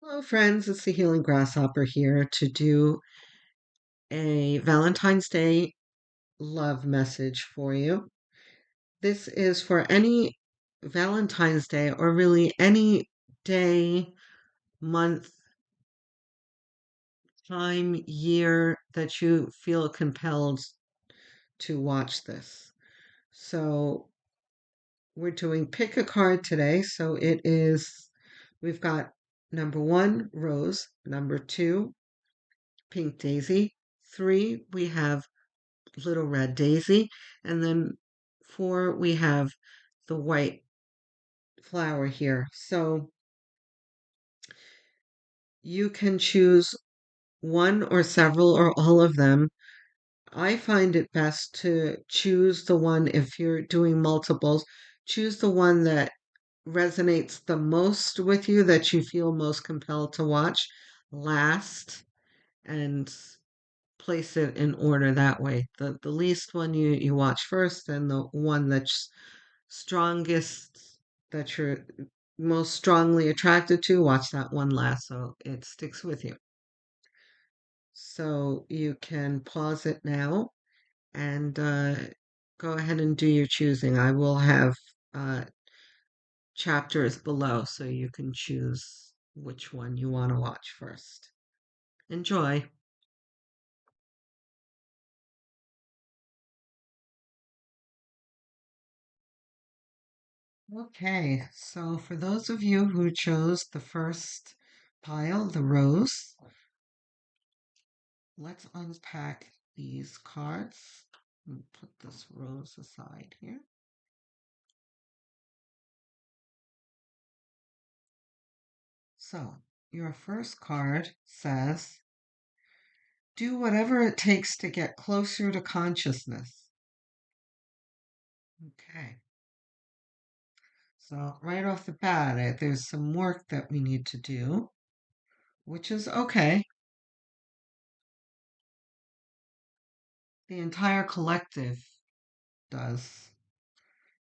Hello, friends. It's the Healing Grasshopper here to do a Valentine's Day love message for you. This is for any Valentine's Day or really any day, month, time, year that you feel compelled to watch this. So we're doing pick a card today. So we've got number one, rose, number two, pink daisy. Three, we have little red daisy. And then four, we have the white flower here. So you can choose one or several or all of them. I find it best to choose the one, if you're doing multiples, choose the one that resonates the most with you, that you feel most compelled to watch last, and place it in order that way. The least one you watch first, and the one that's strongest, that you're most strongly attracted to, watch that one last so it sticks with you. So you can pause it now and go ahead and do your choosing. I will have uh, chapters below so you can choose which one you want to watch first. Enjoy. Okay, so for those of you who chose the first pile, the rose, let's unpack these cards and put this rose aside here. So, your first card says, do whatever it takes to get closer to consciousness. Okay, so right off the bat, there's some work that we need to do, which is okay. The entire collective does,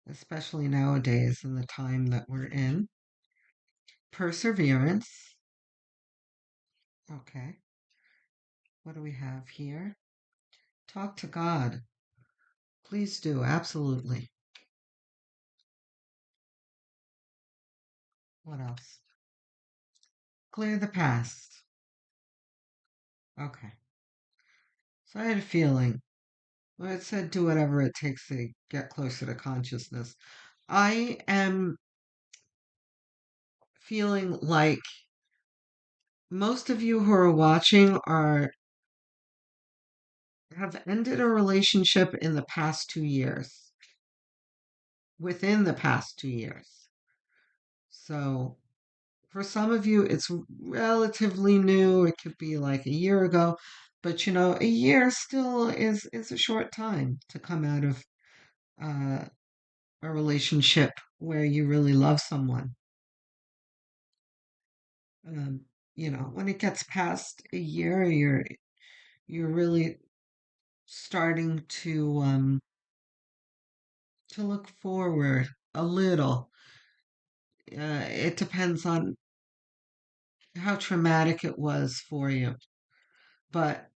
especially nowadays in the time that we're in. Perseverance. Okay. What do we have here? Talk to God. Please do. Absolutely. What else? Clear the past. Okay. So I had a feeling. Well, it said do whatever it takes to get closer to consciousness. I am feeling like most of you who are watching are have ended a relationship in the past 2 years. Within the past 2 years. So for some of you, it's relatively new. It could be like a year ago, but a year still is a short time to come out of uh, a relationship where you really love someone. Um, when it gets past a year, you're really starting to look forward a little. It depends on how traumatic it was for you, but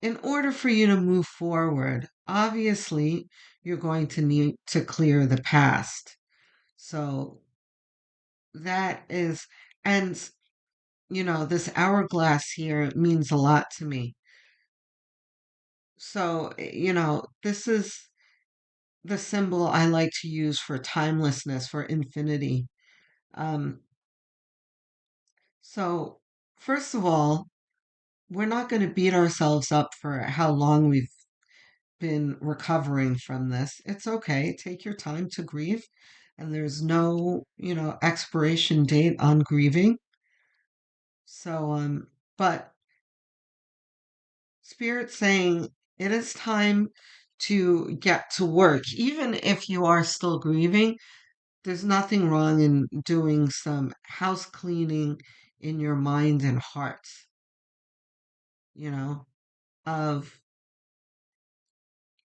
in order for you to move forward, obviously, you're going to need to clear the past. So that is, and this hourglass here means a lot to me. So, this is the symbol I like to use for timelessness, for infinity. Um, so, first of all, we're not going to beat ourselves up for how long we've been recovering from this. It's okay. Take your time to grieve. And there's no, expiration date on grieving. So, but Spirit's saying it is time to get to work. Even if you are still grieving, there's nothing wrong in doing some house cleaning in your mind and heart, you know, of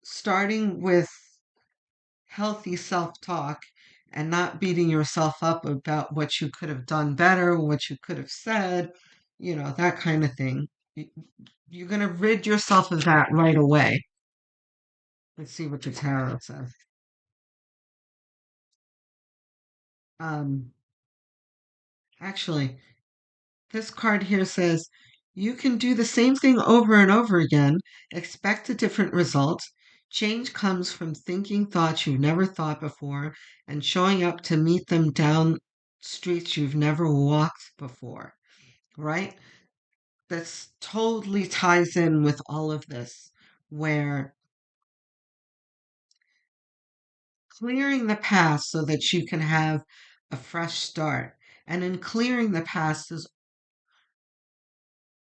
starting with healthy self talk and not beating yourself up about what you could have done better, what you could have said, that kind of thing. Y- You're going to rid yourself of that right away. Let's see what the tarot says. Um, Actually, this card here says you can do the same thing over and over again, expect a different result. Change comes from thinking thoughts you've never thought before and showing up to meet them down streets you've never walked before, right? This totally ties in with all of this, where clearing the past so that you can have a fresh start. And in clearing the past is,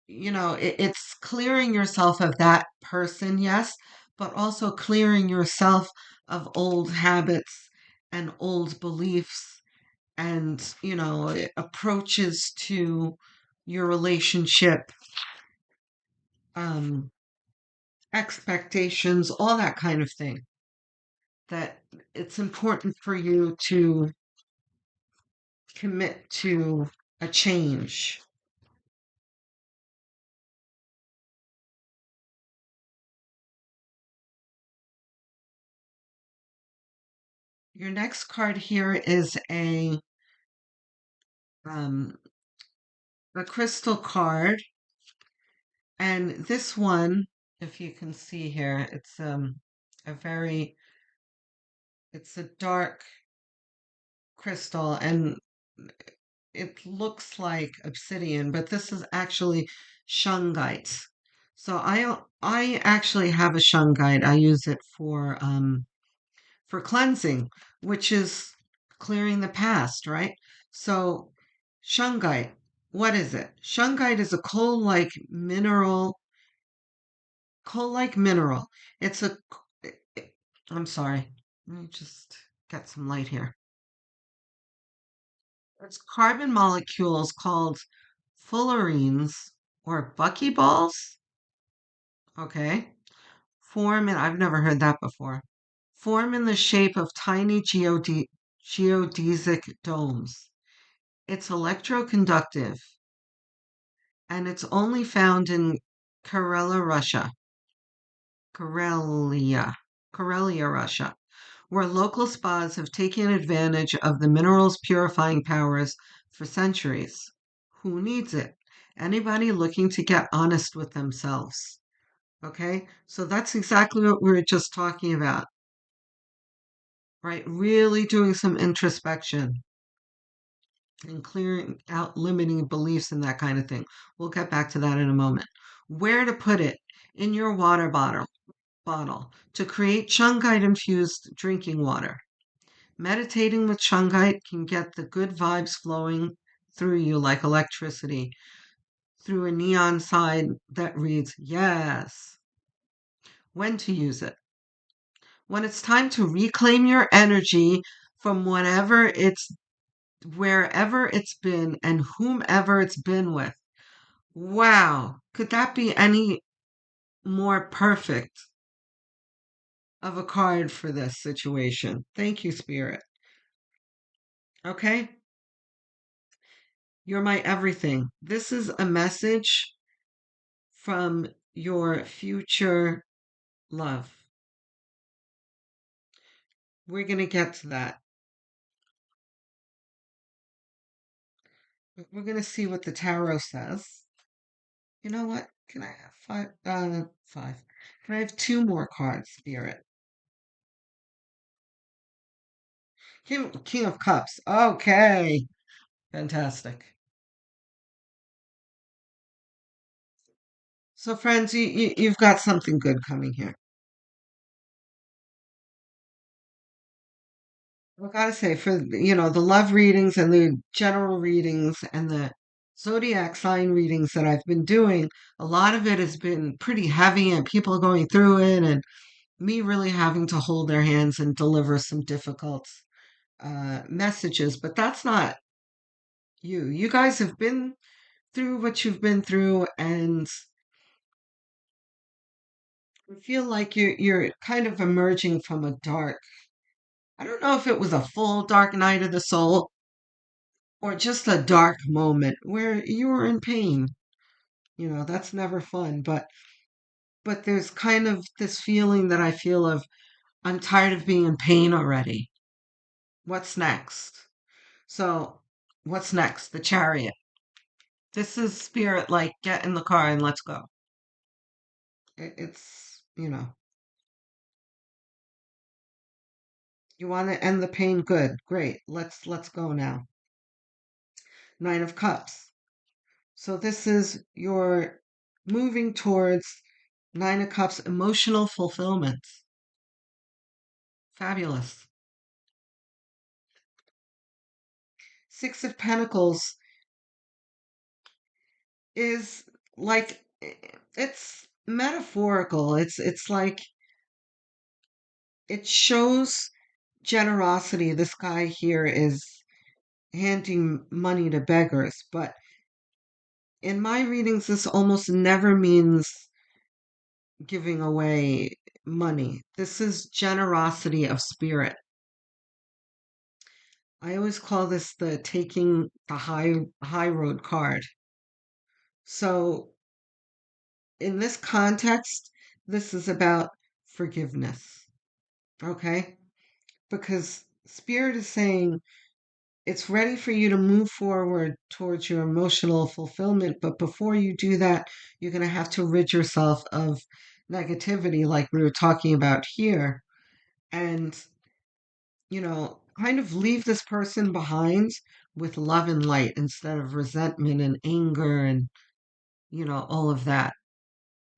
it's clearing yourself of that person, yes, but also clearing yourself of old habits and old beliefs and, approaches to your relationship, um, expectations, all that kind of thing. That it's important for you to commit to a change. Your next card here is um, a crystal card, and this one, if you can see here, it's a very it's a dark crystal, and it looks like obsidian, but this is actually shungite. So I actually have a shungite. I use it for cleansing, which is clearing the past, right? So, shungite, what is it? Shungite is a coal-like mineral. It's a, I'm sorry, let me just get some light here. It's carbon molecules called fullerenes or buckyballs. Okay. I've never heard that before. Form in the shape of tiny geodesic domes. It's electroconductive, and it's only found in Karelia, Russia. Karelia, Karelia, Russia, where local spas have taken advantage of the mineral's purifying powers for centuries. Who needs it? Anybody looking to get honest with themselves. Okay, so that's exactly what we were just talking about, right? Really doing some introspection and clearing out limiting beliefs and that kind of thing. We'll get back to that in a moment. Where to put it? In your water bottle to create shungite infused drinking water. Meditating with shungite can get the good vibes flowing through you like electricity through a neon sign that reads yes. When to use it? When it's time to reclaim your energy from wherever it's been and whomever it's been with. Wow, could that be any more perfect of a card for this situation? Thank you, Spirit. Okay? You're my everything. This is a message from your future love. We're going to get to that. We're going to see what the tarot says. You know what? Can I have five? Five. Can I have two more cards, Spirit? King of Cups. Okay. Fantastic. So, friends, you've got something good coming here. I gotta say, for the love readings and the general readings and the zodiac sign readings that I've been doing, a lot of it has been pretty heavy and people going through it, and me really having to hold their hands and deliver some difficult messages. But that's not you. You guys have been through what you've been through, and I feel like you're kind of emerging from a dark I don't know if it was a full dark night of the soul or just a dark moment where you were in pain. That's never fun, but there's kind of this feeling that I feel of I'm tired of being in pain already. What's next? So, what's next? The chariot. This is spirit like get in the car and let's go. It's, you want to end the pain, good. Great. Let's go now. Nine of Cups. So this is your moving towards Nine of Cups emotional fulfillment. Fabulous. Six of Pentacles is like it's metaphorical. It's like it shows generosity. This guy here is handing money to beggars, but in my readings this almost never means giving away money. This is generosity of spirit. I always call this the taking the high road card. So in this context, this is about forgiveness. Okay? Because spirit is saying it's ready for you to move forward towards your emotional fulfillment, but before you do that, you're going to have to rid yourself of negativity like we were talking about here. And kind of leave this person behind with love and light instead of resentment and anger and, all of that.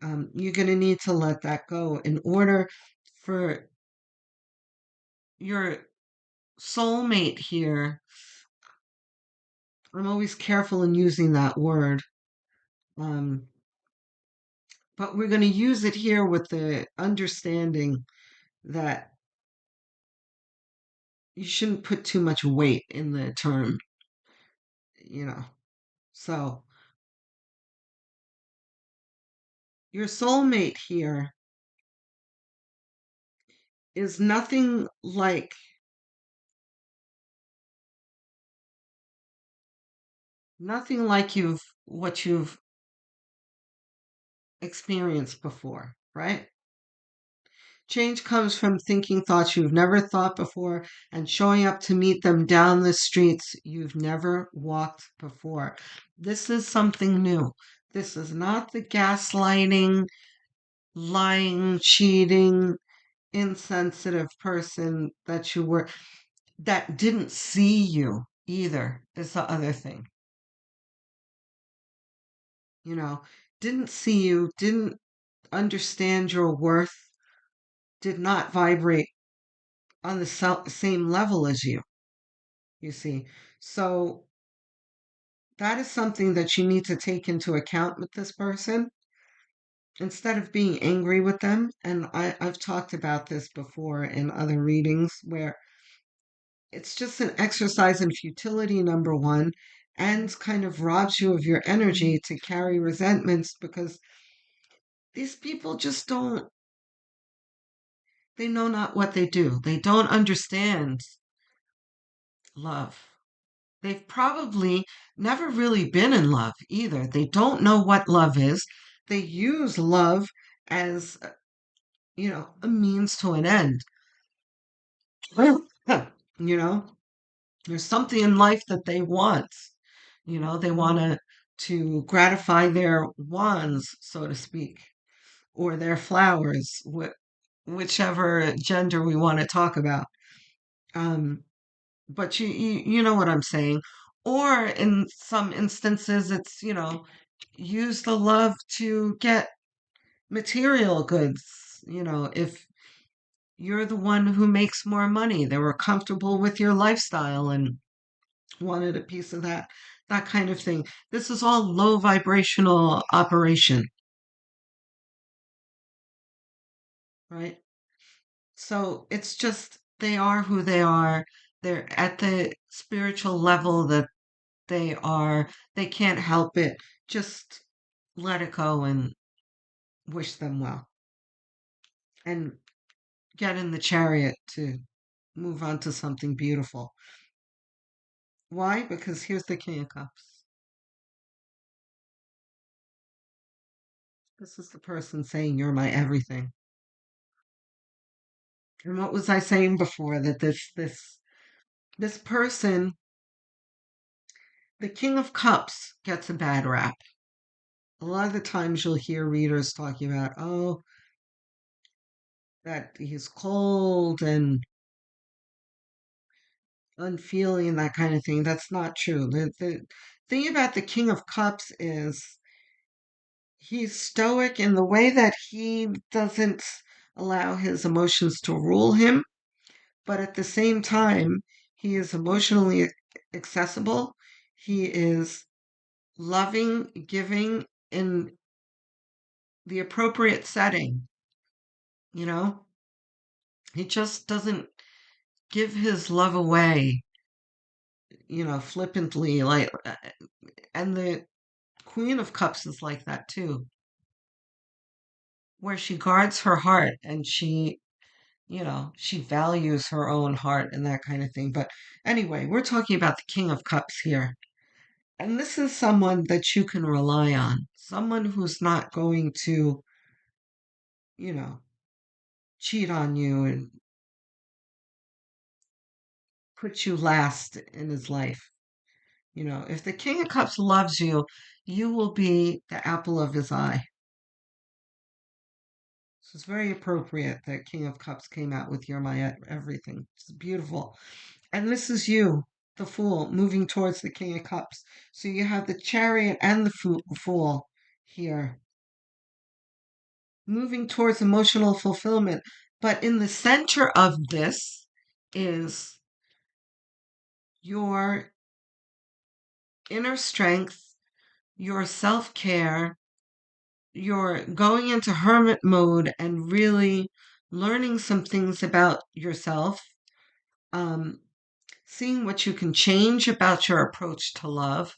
You're going to need to let that go in order for your soulmate here. I'm always careful in using that word. Um, but we're going to use it here with the understanding that you shouldn't put too much weight in the term, you know. So, your soulmate here is nothing like what you've experienced before, right? Change comes from thinking thoughts you've never thought before and showing up to meet them down the streets you've never walked before. This is something new. This is not the gaslighting, lying, cheating, insensitive person that you were, that didn't see you either, is the other thing. You know, didn't see you, didn't understand your worth, did not vibrate on the same level as you see. So that is something that you need to take into account with this person instead of being angry with them. And I've talked about this before in other readings where it's just an exercise in futility, number one, and kind of robs you of your energy to carry resentments because these people just don't, they know not what they do. They don't understand love. They've probably never really been in love either. They don't know what love is. They use love as, a means to an end. you know, there's something in life that they want. They want to gratify their wants, so to speak, or their flowers, whichever gender we want to talk about. Um, but you know what I'm saying. Or in some instances, it's, use the love to get material goods. If you're the one who makes more money, they were comfortable with your lifestyle and wanted a piece of that kind of thing. This is all low vibrational operation, right? So it's just they are who they are. They're at the spiritual level that they are. They can't help it. Just let it go and wish them well. And get in the chariot too. move on to something beautiful. Why? Because here's the King of Cups. This is the person saying, "You're my everything." And what was I saying before? That this person, the King of Cups, gets a bad rap. A lot of the times you'll hear readers talking about, oh, that he's cold and unfeeling and that kind of thing. That's not true. The thing about the King of Cups is he's stoic in the way that he doesn't allow his emotions to rule him, but at the same time, he is emotionally accessible. He is loving, giving in the appropriate setting, you know? He just doesn't give his love away, flippantly, and the Queen of Cups is like that too, where she guards her heart and she values her own heart and that kind of thing. But anyway, we're talking about the King of Cups here. And this is someone that you can rely on, someone who's not going to, you know, cheat on you and put you last in his life. If the King of Cups loves you, you will be the apple of his eye. So it's very appropriate that King of Cups came out with You're My Everything. It's beautiful. And this is you, the Fool, moving towards the King of Cups. So you have the Chariot and the Fool here, moving towards emotional fulfillment. But in the center of this is your inner strength, your self care, your going into hermit mode and really learning some things about yourself, um, seeing what you can change about your approach to love,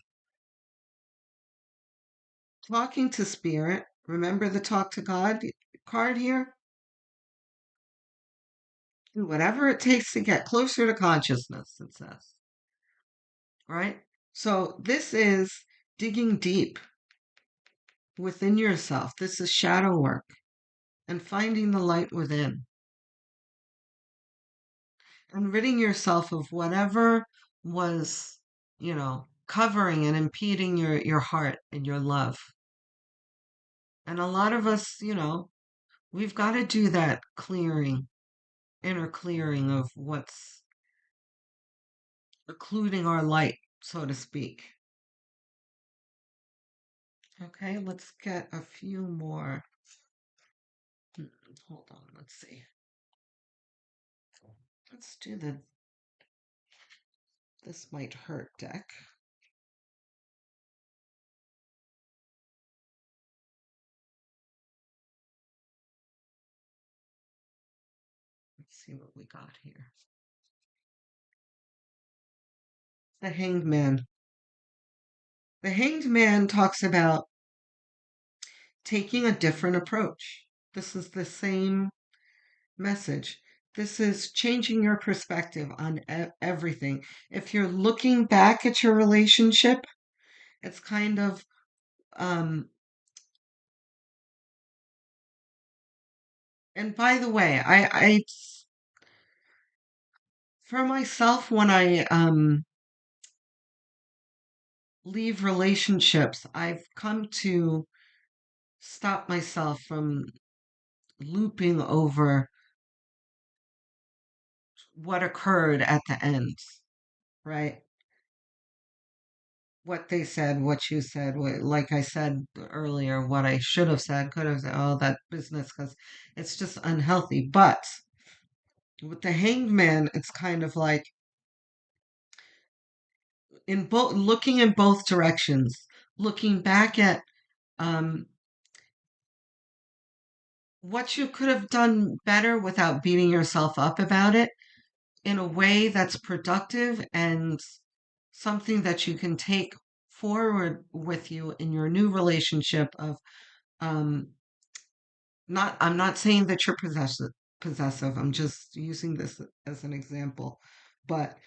talking to spirit. Remember the talk to God card here? Do whatever it takes to get closer to consciousness, it says. Right? So this is digging deep within yourself. This is shadow work and finding the light within and ridding yourself of whatever was, covering and impeding your heart and your love. And a lot of us, we've got to do that clearing, inner clearing of what's occluding our light, so to speak. Okay, let's get a few more. Hold on, let's see. Let's do the This Might Hurt deck. Let's see what we got here. The Hanged Man. The Hanged Man talks about taking a different approach. This is the same message. This is changing your perspective on everything. If you're looking back at your relationship, it's kind of and by the way, I for myself when I leave relationships, I've come to stop myself from looping over what occurred at the end, right? What they said, what you said, like I said earlier, what I should have said, could have said, all that business, because it's just unhealthy. But with the Hanged Man, it's kind of like in both looking in both directions, looking back at um, what you could have done better without beating yourself up about it in a way that's productive and something that you can take forward with you in your new relationship of um I'm not saying that you're possessive. I'm just using this as an example. But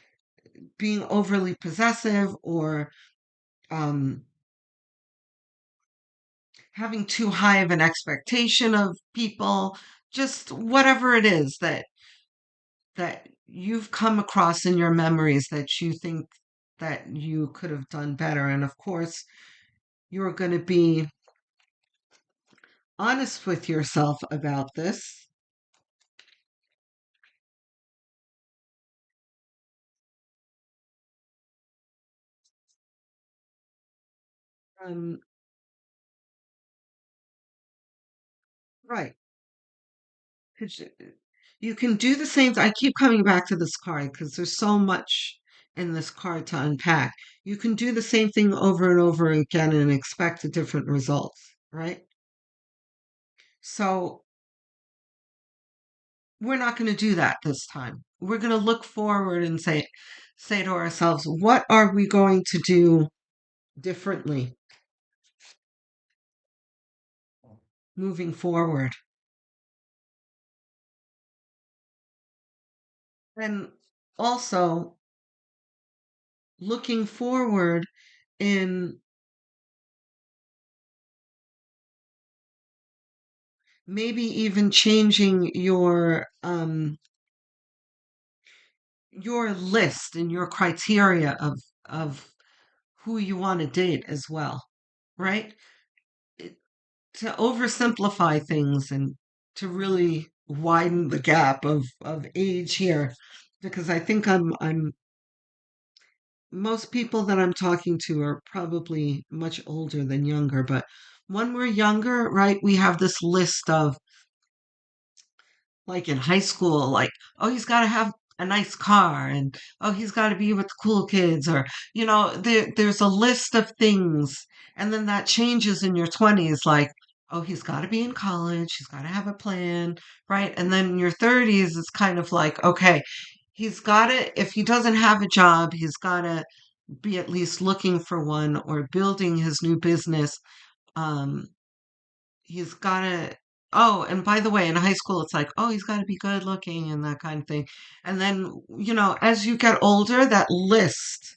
being overly possessive or um, having too high of an expectation of people, just whatever it is that you've come across in your memories that you think that you could have done better. And of course, you're going to be honest with yourself about this. Um, right. 'Cause you can do the same. I keep coming back to this card because there's so much in this card to unpack. You can do the same thing over and over again and expect a different results, right? So we're not going to do that this time. We're going to look forward and say to ourselves, what are we going to do differently moving forward? And also looking forward in maybe even changing your list and your criteria of who you want to date as well, right? It- to oversimplify things and to really widen the gap of age here, because I think I'm most people that I'm talking to are probably much older than younger, but when we're younger, right, we have this list of like in high school, like, oh, he's got to have a nice car and oh, he's got to be with the cool kids or, there's a list of things. And then that changes in your 20s, like, oh, he's got to be in college, he's got to have a plan, right? And then in your 30s, it's kind of like, okay, he's got to, if he doesn't have a job, he's got to be at least looking for one or building his new business. Um, he's gotta oh, and by the way, in high school, it's like, oh, he's gotta be good looking and that kind of thing. And then, as you get older, that list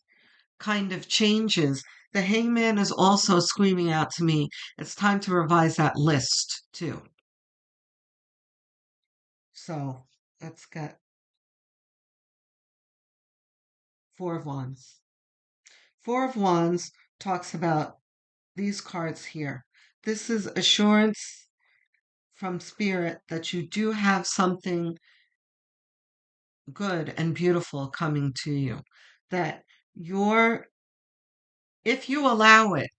kind of changes. The hangman is also screaming out to me, it's time to revise that list too. So let's get Four of Wands. Four of Wands talks about these cards here. This is assurance from spirit that you do have something good and beautiful coming to you. That your, if you allow it,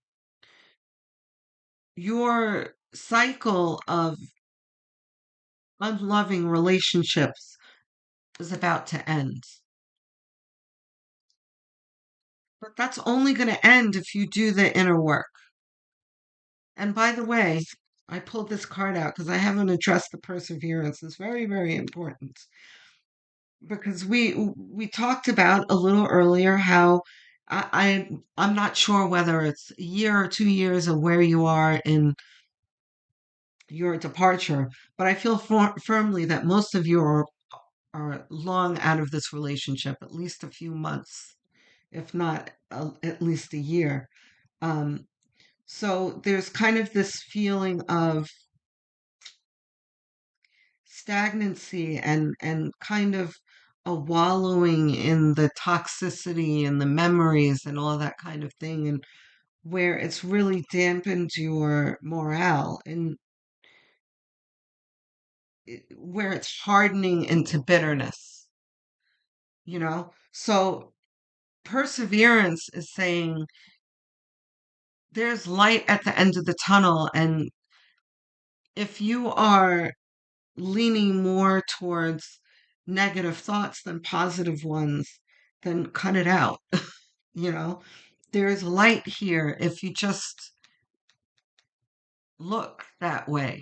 your cycle of unloving relationships is about to end. But that's only going to end if you do the inner work. And by the way, I pulled this card out because I haven't addressed the perseverance. It's very, very important because we talked about a little earlier how I'm not sure whether it's a year or 2 years or where you are in your departure, but I feel firmly that most of you are long out of this relationship, at least a few months, if not at least a year. Um, so there's kind of this feeling of stagnancy and kind of a wallowing in the toxicity and the memories and all that kind of thing, and where it's really dampened your morale and where it's hardening into bitterness, So perseverance is saying there's light at the end of the tunnel. And if you are leaning more towards negative thoughts than positive ones, then cut it out. You know, there's light here if you just look that way.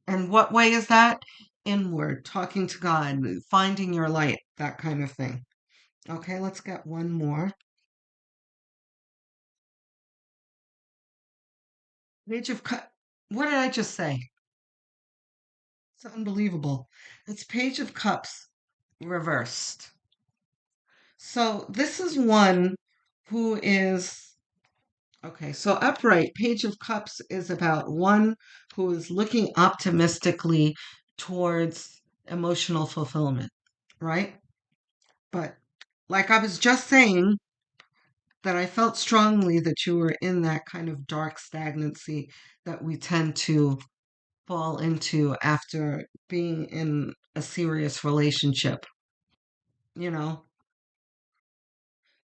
And what way is that? Inward, talking to God, finding your light, that kind of thing. Okay, let's get one more. Page of cut. What did I just say? It's unbelievable. It's Page of Cups reversed. So this is one who is okay. So upright, Page of Cups is about one who is looking optimistically towards emotional fulfillment, right? But like I was just saying, that I felt strongly that you were in that kind of dark stagnancy that we tend to fall into after being in a serious relationship, you know?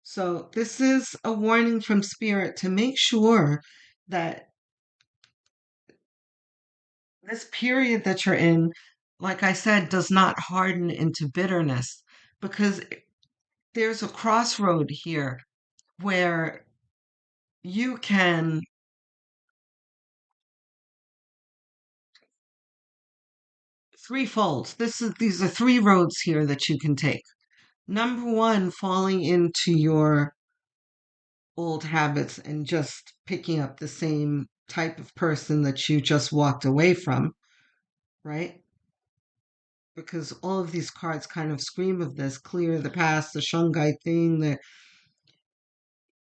So, this is a warning from spirit to make sure that this period that you're in, like I said, does not harden into bitterness because there's a crossroad here where you can threefold. These are three roads here that you can take. Number one, falling into your old habits and just picking up the same type of person that you just walked away from, right? Because all of these cards kind of scream of this clear the past, the Shungite thing, that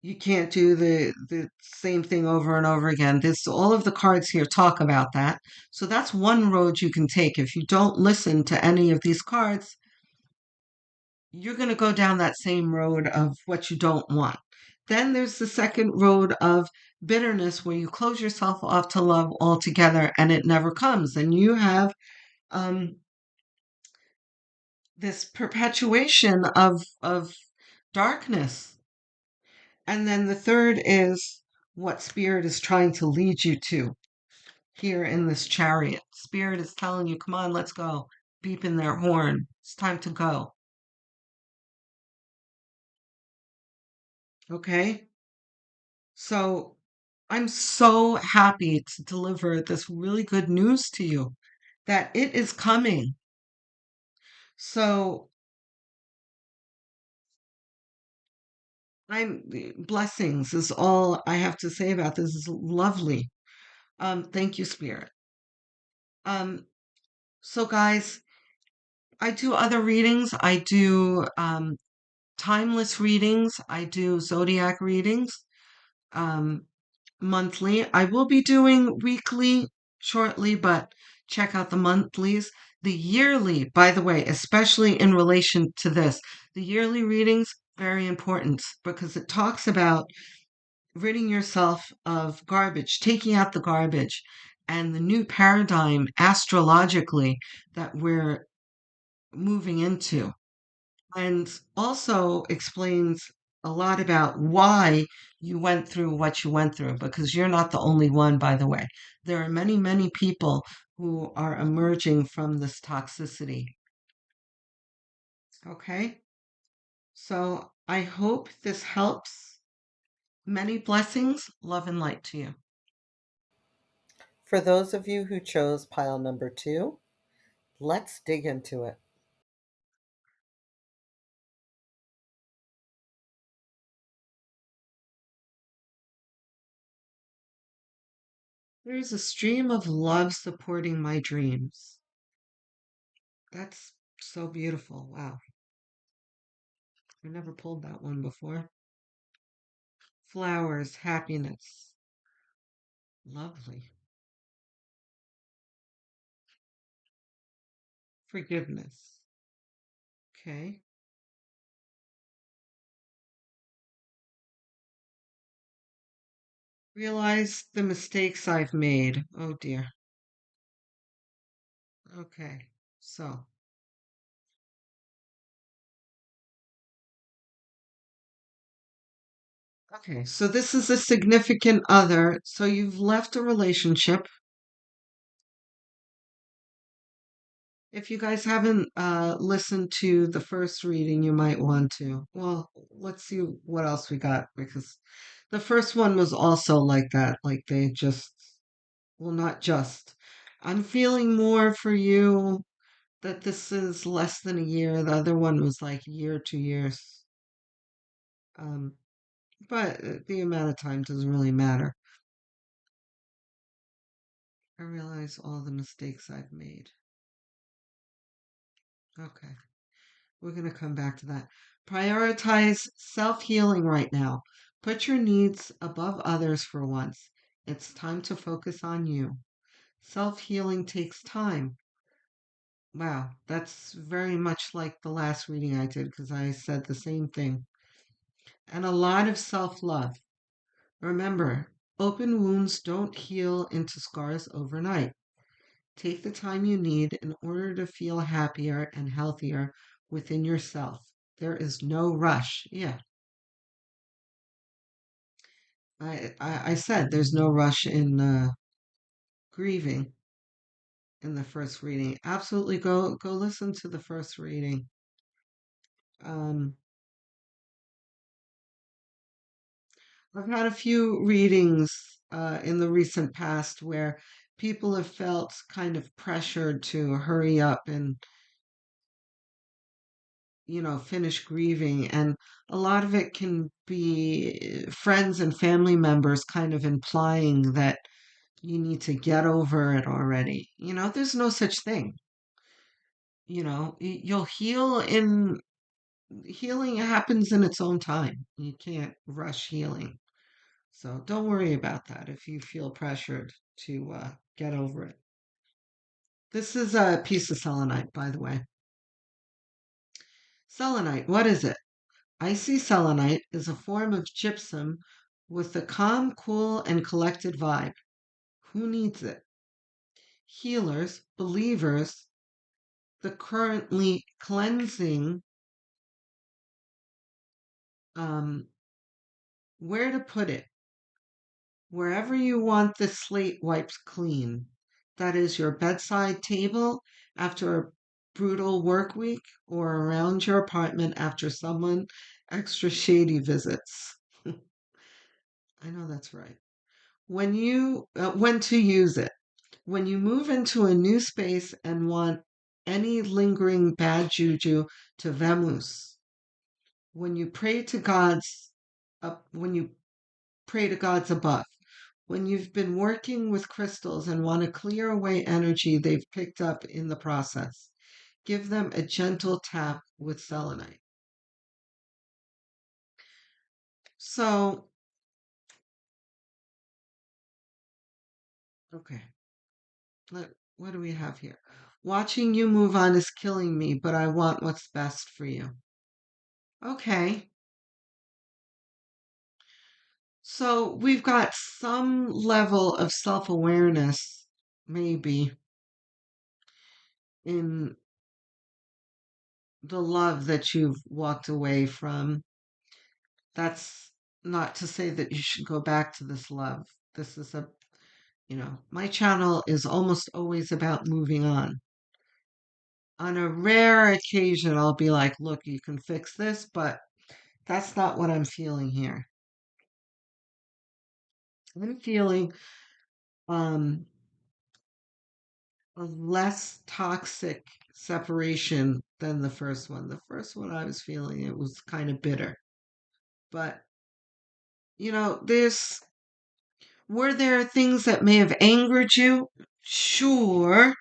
you can't do the same thing over and over again. This all of the cards here talk about that. So that's one road you can take. If you don't listen to any of these cards, you're going to go down that same road of what you don't want. Then there's the second road of bitterness where you close yourself off to love altogether and it never comes. And you have um, this perpetuation of darkness. And then the third is what spirit is trying to lead you to here in this chariot. Spirit is telling you, come on, let's go. Beeping their horn. It's time to go. Okay? So I'm so happy to deliver this really good news to you that it is coming. So I'm blessings is all I have to say about this. Is lovely. Thank you, Spirit. Um, so guys, I do other readings. I do timeless readings. I do zodiac readings. Um, monthly. I will be doing weekly shortly, but check out the monthlies. The yearly, by the way, especially in relation to this, the yearly readings, very important because it talks about ridding yourself of garbage, taking out the garbage, and the new paradigm astrologically that we're moving into and also explains a lot about why you went through what you went through, because you're not the only one, by the way. There are many, many people who are emerging from this toxicity. Okay? So I hope this helps. Many blessings, love, and light to you. For those of you who chose pile number 2, let's dig into it. There's a stream of love supporting my dreams. That's so beautiful. Wow. I never pulled that one before. Flowers, happiness. Lovely. Forgiveness. Okay. Realize the mistakes I've made. Oh dear. Okay. So, okay. So this is a significant other. So you've left a relationship. If you guys haven't listened to the first reading, you might want to. Well, let's see what else we got because the first one was also like that. Like they just, well, not just. I'm feeling more for you that this is less than a year. The other one was like a year, 2 years. Um, but the amount of time doesn't really matter. I realize all the mistakes I've made. Okay. We're going to come back to that. Prioritize self healing right now. Put your needs above others for once. It's time to focus on you. Self healing takes time. Wow, that's very much like the last reading I did because I said the same thing. And a lot of self love. Remember, open wounds don't heal into scars overnight. Take the time you need in order to feel happier and healthier within yourself. There is no rush. Yeah, I said there's no rush in grieving in the first reading. Absolutely, go listen to the first reading. Um, I've had a few readings in the recent past where people have felt kind of pressured to hurry up and finish grieving. And a lot of it can be friends and family members kind of implying that you need to get over it already. There's no such thing. You'll heal in healing happens in its own time. You can't rush healing. So don't worry about that if you feel pressured to get over it. This is a piece of selenite, by the way. Selenite, what is it? Icy selenite is a form of gypsum with a calm, cool, and collected vibe. Who needs it? Healers, believers, the currently cleansing, um, where to put it? Wherever you want the slate wiped clean. That is your bedside table after a brutal work week or around your apartment after someone extra shady visits. I know that's right. When to use it. When you move into a new space and want any lingering bad juju to vamoose. When you pray to gods when you pray to gods above. When you've been working with crystals and want to clear away energy they've picked up in the process. Give them a gentle tap with selenite. So, okay. What do we have here? Watching you move on is killing me, but I want what's best for you. Okay. So we've got some level of self awareness, maybe, in the love that you've walked away from. That's not to say that you should go back to this love. This is my channel is almost always about moving on. On a rare occasion, I'll be like, look, you can fix this, but that's not what I'm feeling here. I'm feeling um, a less toxic separation than the first one. The first one I was feeling it was kind of bitter. But there's were there things that may have angered you? Sure,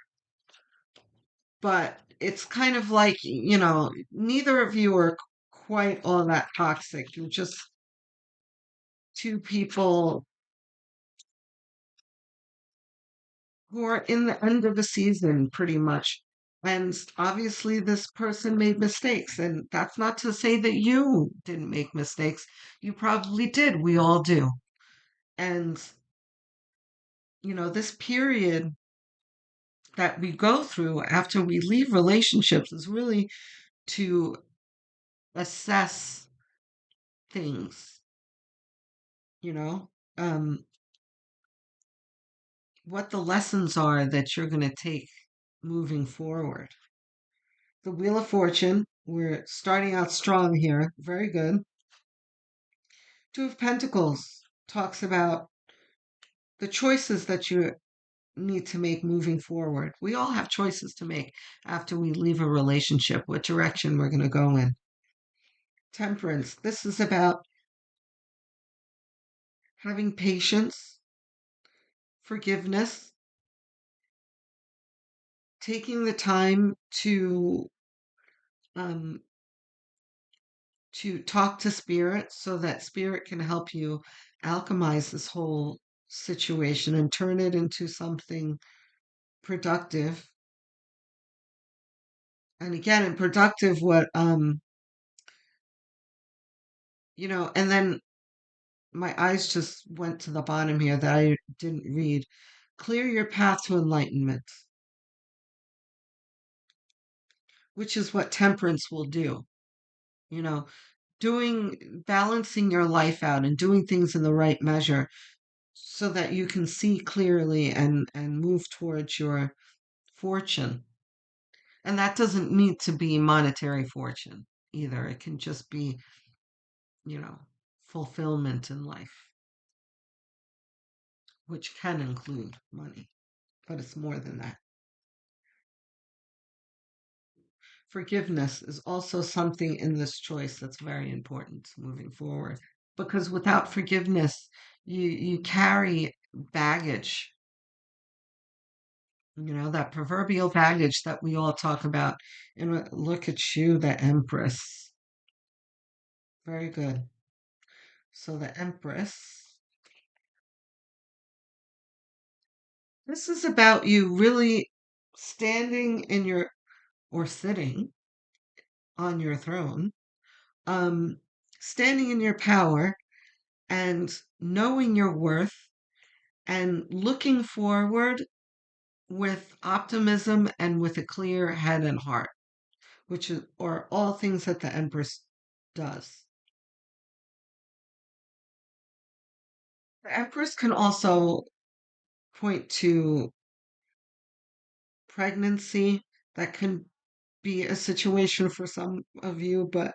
but it's kind of like, neither of you are quite all that toxic. You're just two people who are in the end of a season, pretty much. And obviously, this person made mistakes. And that's not to say that you didn't make mistakes. You probably did. We all do. And, this period that we go through after we leave relationships is really to assess things, you know, um, what the lessons are that you're going to take moving forward. The Wheel of Fortune, we're starting out strong here. Very good. Two of Pentacles talks about the choices that you need to make moving forward. We all have choices to make after we leave a relationship, what direction we're going to go in. Temperance, this is about having patience, forgiveness, taking the time to um, to talk to spirit so that spirit can help you alchemize this whole situation and turn it into something productive. And again, in productive, and then my eyes just went to the bottom here that I didn't read. Clear your path to enlightenment, which is what temperance will do. You know, balancing your life out and doing things in the right measure so that you can see clearly and move towards your fortune. And that doesn't need to be monetary fortune either. It can just be, you know, fulfillment in life, which can include money, but it's more than that. Forgiveness is also something in this choice that's very important moving forward. Because without forgiveness, you carry baggage, that proverbial baggage that we all talk about. And look at you, the Empress. Very good. So the Empress, this is about you really standing or sitting on your throne, um, standing in your power and knowing your worth and looking forward with optimism and with a clear head and heart, which is or all things that the Empress does. The Empress can also point to pregnancy. That can be a situation for some of you, but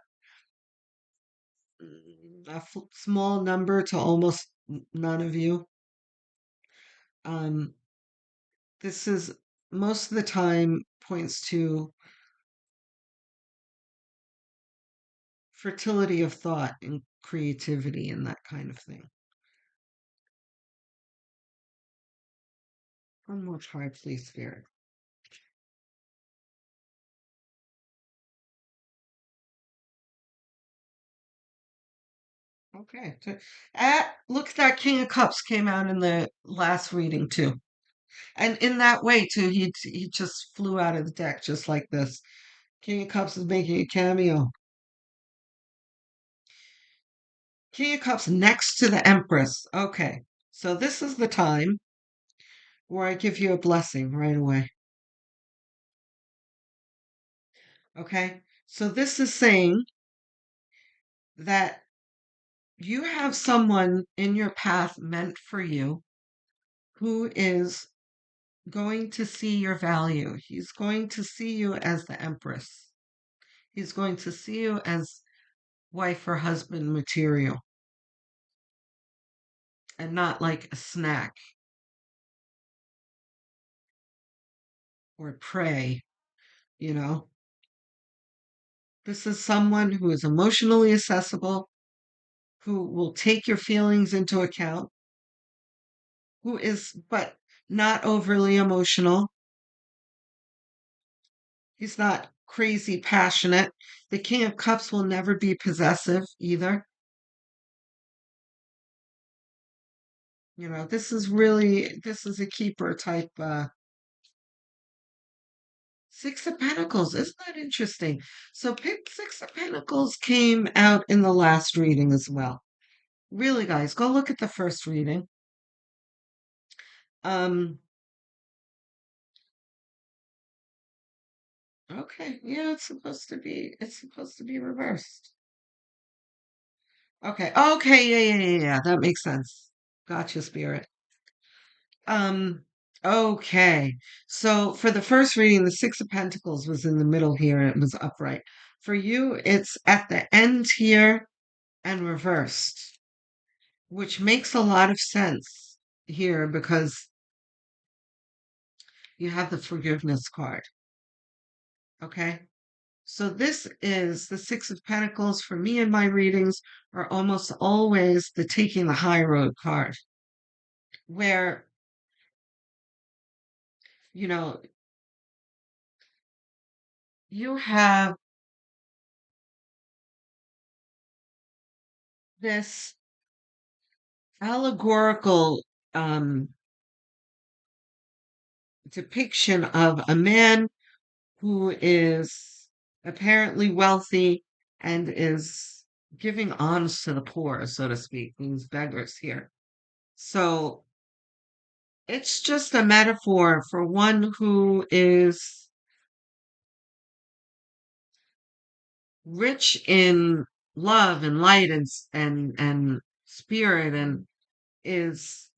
a small number to almost none of you. Um, this is most of the time points to fertility of thought and creativity and that kind of thing. One more try, please, Spirit. Okay. Look, that King of Cups came out in the last reading too. And in that way too, he just flew out of the deck just like this. King of Cups is making a cameo. King of Cups next to the Empress. Okay. So this is the time where I give you a blessing right away. Okay? So this is saying that you have someone in your path meant for you who is going to see your value. He's going to see you as the Empress. He's going to see you as wife or husband material and not like a snack or prey, you know. This is someone who is emotionally accessible, who will take your feelings into account, who is, but not overly emotional. He's not crazy passionate. The King of Cups will never be possessive either. This is a keeper type. Six of Pentacles, isn't that interesting? So Six of Pentacles came out in the last reading as well. Really, guys, go look at the first reading. Um, okay, yeah, it's supposed to be reversed. Okay, yeah, that makes sense. Gotcha, Spirit. Um, okay. So for the first reading, the Six of Pentacles was in the middle here, and it was upright. For you, it's at the end here and reversed, which makes a lot of sense here because you have the forgiveness card. Okay. So this is the Six of Pentacles for me in my readings are almost always the taking the high road card, where, you know, you have this allegorical um, depiction of a man who is apparently wealthy and is giving alms to the poor, so to speak, these beggars here. So it's just a metaphor for one who is rich in love and light and spirit and is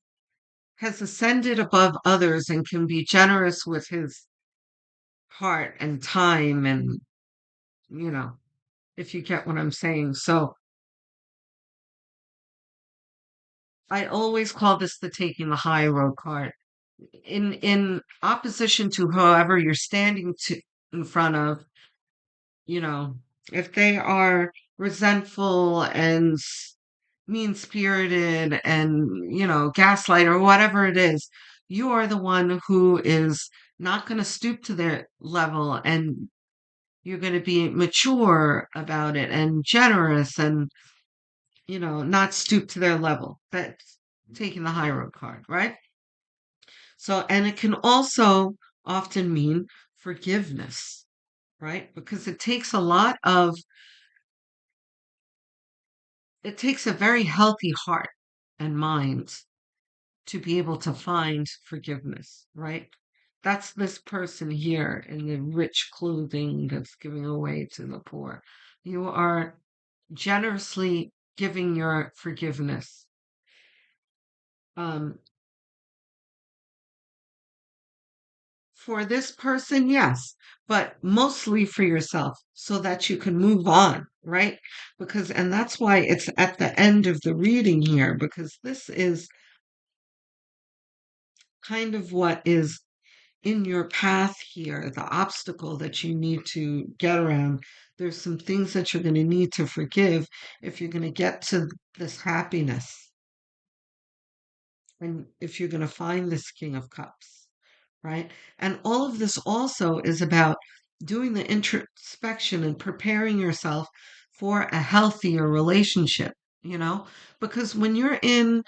has ascended above others and can be generous with his heart and time and you know if you get what I'm saying. So I always call this the taking the high road card. In opposition to whoever you're standing to in front of, you know, if they are resentful and mean spirited and, gaslight or whatever it is, you are the one who is not going to stoop to their level and you're going to be mature about it and generous and, not stoop to their level. That's taking the high road card, right? So, and it can also often mean forgiveness, right? Because it takes a very healthy heart and mind to be able to find forgiveness, right? That's this person here in the rich clothing that's giving away to the poor. You are generously giving your forgiveness. Um, For this person, yes, but mostly for yourself so that you can move on, right? And that's why it's at the end of the reading here, because this is kind of what is in your path here, the obstacle that you need to get around. There's some things that you're going to need to forgive if you're going to get to this happiness and if you're going to find this King of Cups, right? And all of this also is about doing the introspection and preparing yourself for a healthier relationship, you know? Because when you're in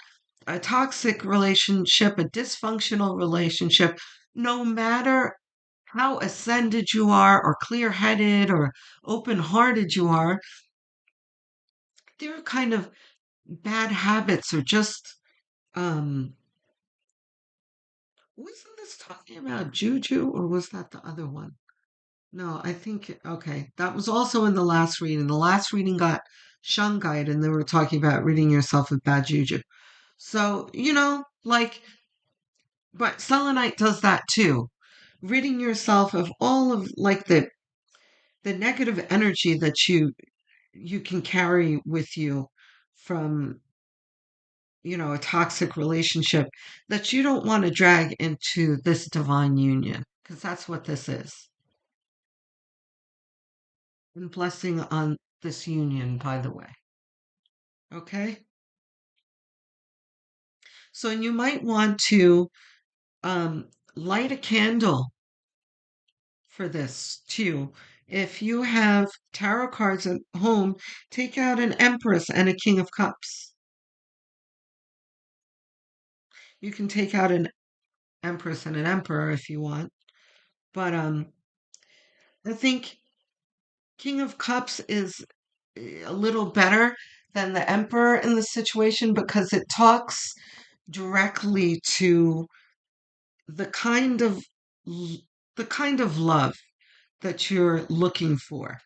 a toxic relationship, a dysfunctional relationship, no matter how ascended you are, or clear headed, or open hearted you are, there are kind of bad habits or just, um, wasn't this talking about juju or was that the other one? No, I think, okay, that was also in the last reading. The last reading got shungite and they were talking about ridding yourself of bad juju. So, but selenite does that too. Ridding yourself of all of like the negative energy that you can carry with you from, a toxic relationship that you don't want to drag into this divine union, because that's what this is. And blessing on this union, by the way. Okay? So you might want to light a candle for this too. If you have tarot cards at home, take out an Empress and a King of Cups. You can take out an Empress and an Emperor if you want. But I think King of Cups is a little better than the Emperor in the situation because it talks directly to the kind of the kind of love that you're looking for,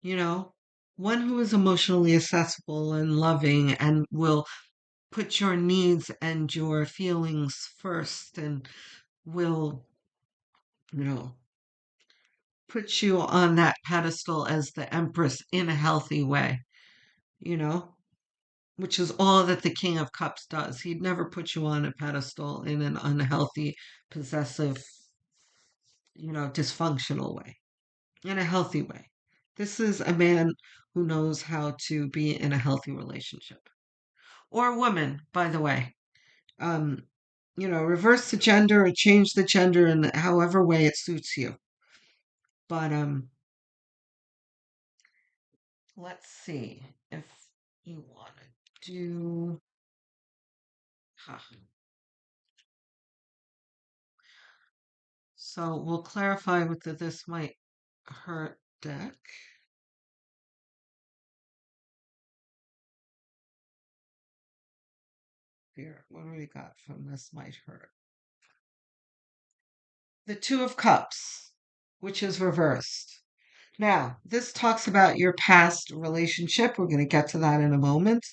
you know? One who is emotionally accessible and loving and will put your needs and your feelings first and will, you know, put you on that pedestal as the Empress in a healthy way, you know? Which is all that the King of Cups does. He'd never put you on a pedestal in an unhealthy, possessive, dysfunctional way. In a healthy way. This is a man who knows how to be in a healthy relationship. Or a woman, by the way. Um, reverse the gender or change the gender in however way it suits you. But let's see if you want to do. Huh. So we'll clarify whether this might hurt deck. Here, what do we got from this might hurt? The Two of Cups, which is reversed. Now, this talks about your past relationship. We're going to get to that in a moment.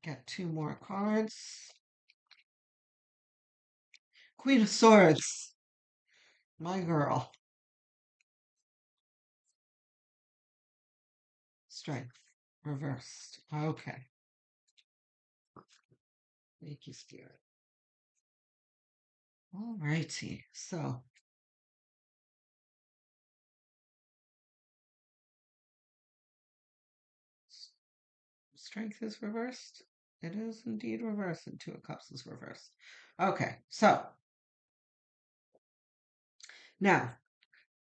Get two more cards. Queen of Swords, my girl. Strength, reversed. Okay. Thank you, Spirit. All righty. So, strength is reversed. It is indeed reversed, and Two of Cups is reversed. Okay, so now,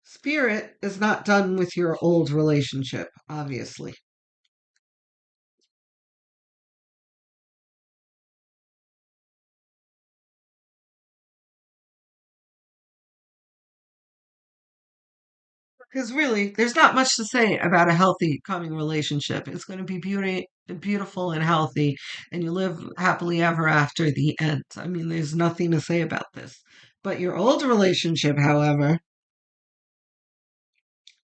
Spirit is not done with your old relationship, obviously. Because really, there's not much to say about a healthy coming relationship. It's going to be beautiful and healthy, and you live happily ever after the end. I mean, there's nothing to say about this. But your old relationship, however,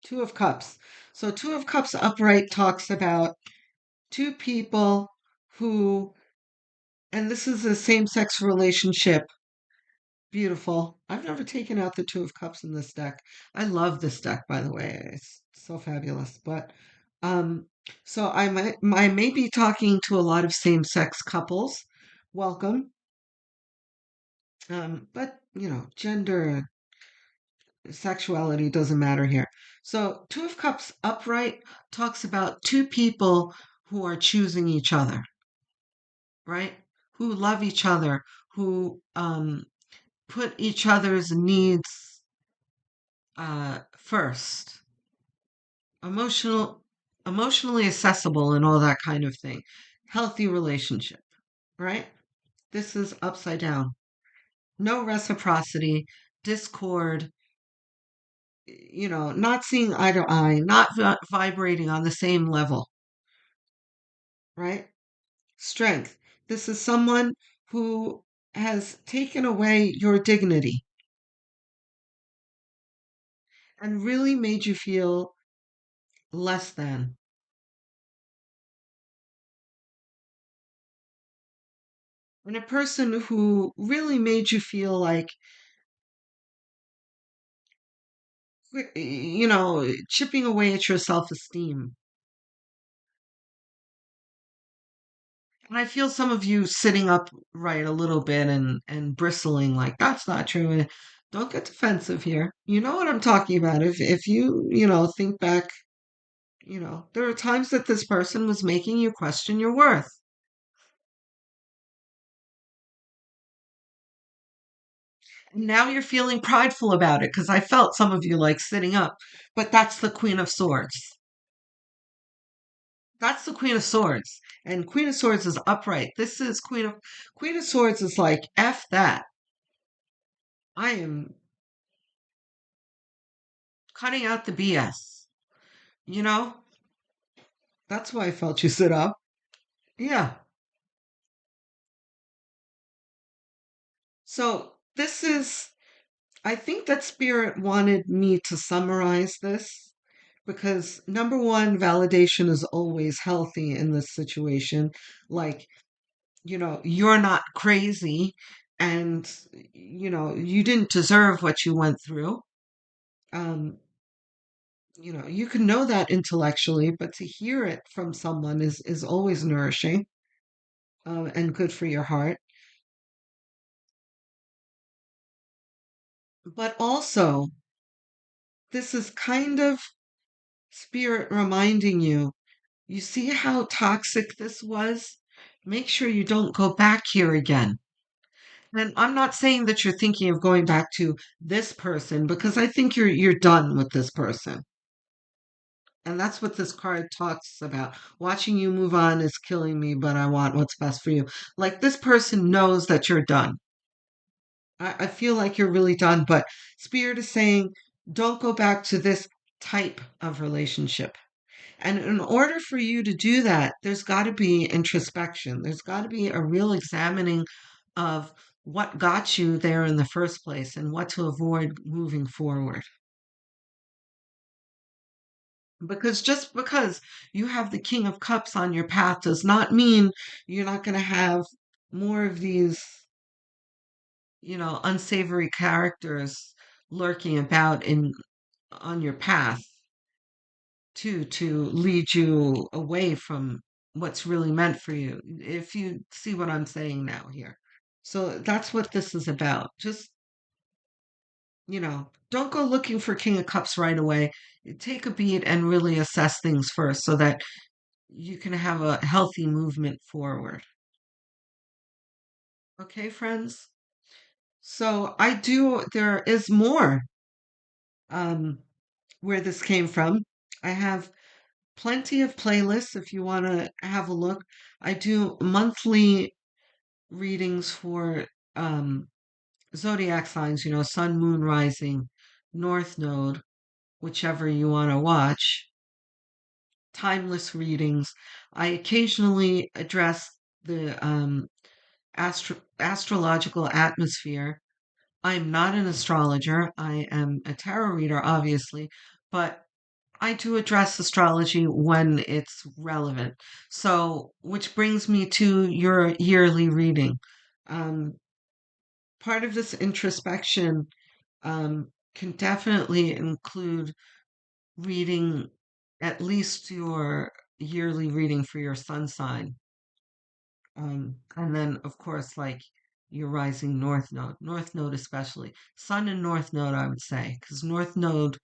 Two of Cups. So, Two of Cups upright talks about two people who, and this is a same sex relationship. Beautiful. I've never taken out the Two of Cups in this deck. I love this deck, by the way. It's so fabulous. But um, so I may be talking to a lot of same-sex couples. Welcome. But gender, sexuality doesn't matter here. So Two of Cups upright talks about two people who are choosing each other, right? Who love each other, who put each other's needs first, emotional, emotionally accessible, and all that kind of thing. Healthy relationship, right? This is upside down. No reciprocity, discord, not seeing eye to eye, not vibrating on the same level, right? Strength. This is someone who has taken away your dignity and really made you feel less than. And a person who really made you feel like, chipping away at your self esteem. And I feel some of you sitting upright a little bit and bristling like that's not true. And don't get defensive here. You know what I'm talking about. If you, think back, there are times that this person was making you question your worth. And now you're feeling prideful about it because I felt some of you like sitting up. But that's the Queen of Swords. That's the Queen of Swords. And Queen of Swords is upright. This is Queen of Swords is like F that. I am cutting out the BS. You know? That's why I felt you sit up. Yeah. So this is I think that Spirit wanted me to summarize this because number one, validation is always healthy in this situation. Like, you're not crazy and you didn't deserve what you went through. Um, you can know that intellectually, but to hear it from someone is always nourishing, and good for your heart. But also, this is kind of Spirit reminding you, you see how toxic this was? Make sure you don't go back here again. And I'm not saying that you're thinking of going back to this person because I think you're done with this person. And that's what this card talks about. Watching you move on is killing me, but I want what's best for you. Like this person knows that you're done. I feel like you're really done, but Spirit is saying, don't go back to this type of relationship. And in order for you to do that, there's got to be introspection. There's got to be a real examining of what got you there in the first place and what to avoid moving forward. Because just because you have the King of Cups on your path does not mean you're not going to have more of these, unsavory characters lurking about in on your path to lead you away from what's really meant for you. If you see what I'm saying now here. So that's what this is about. Just, don't go looking for King of Cups right away. Take a beat and really assess things first so that you can have a healthy movement forward. Okay, friends? So there is more um, where this came from. I have plenty of playlists if you want to have a look. I do monthly readings for um, zodiac signs, sun, moon, rising, north node, whichever you want to watch, timeless readings. I occasionally address the astrological atmosphere. I'm not an astrologer. I am a tarot reader, obviously, but I do address astrology when it's relevant. So, which brings me to your yearly reading. Um, Part of this introspection can definitely include reading at least your yearly reading for your sun sign. And then, of course, like your rising north node especially. Sun and north node, I would say, because north node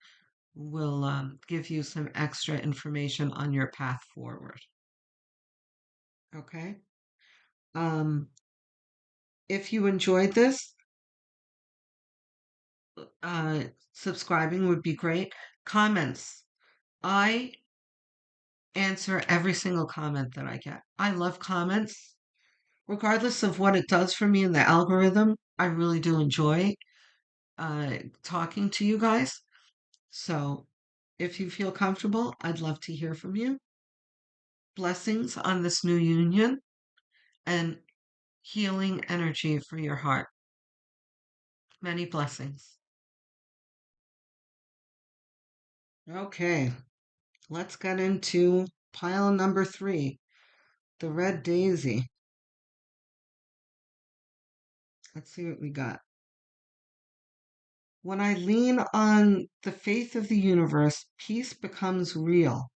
will give you some extra information on your path forward. Okay. Um, if you enjoyed this, uh, subscribing would be great. Comments. I answer every single comment that I get. I love comments, regardless of what it does for me in the algorithm. I really do enjoy talking to you guys. So if you feel comfortable, I'd love to hear from you. Blessings on this new union and healing energy for your heart. Many blessings. Okay, let's get into pile number 3, the red daisy. Let's see what we got. When I lean on the faith of the universe, peace becomes real.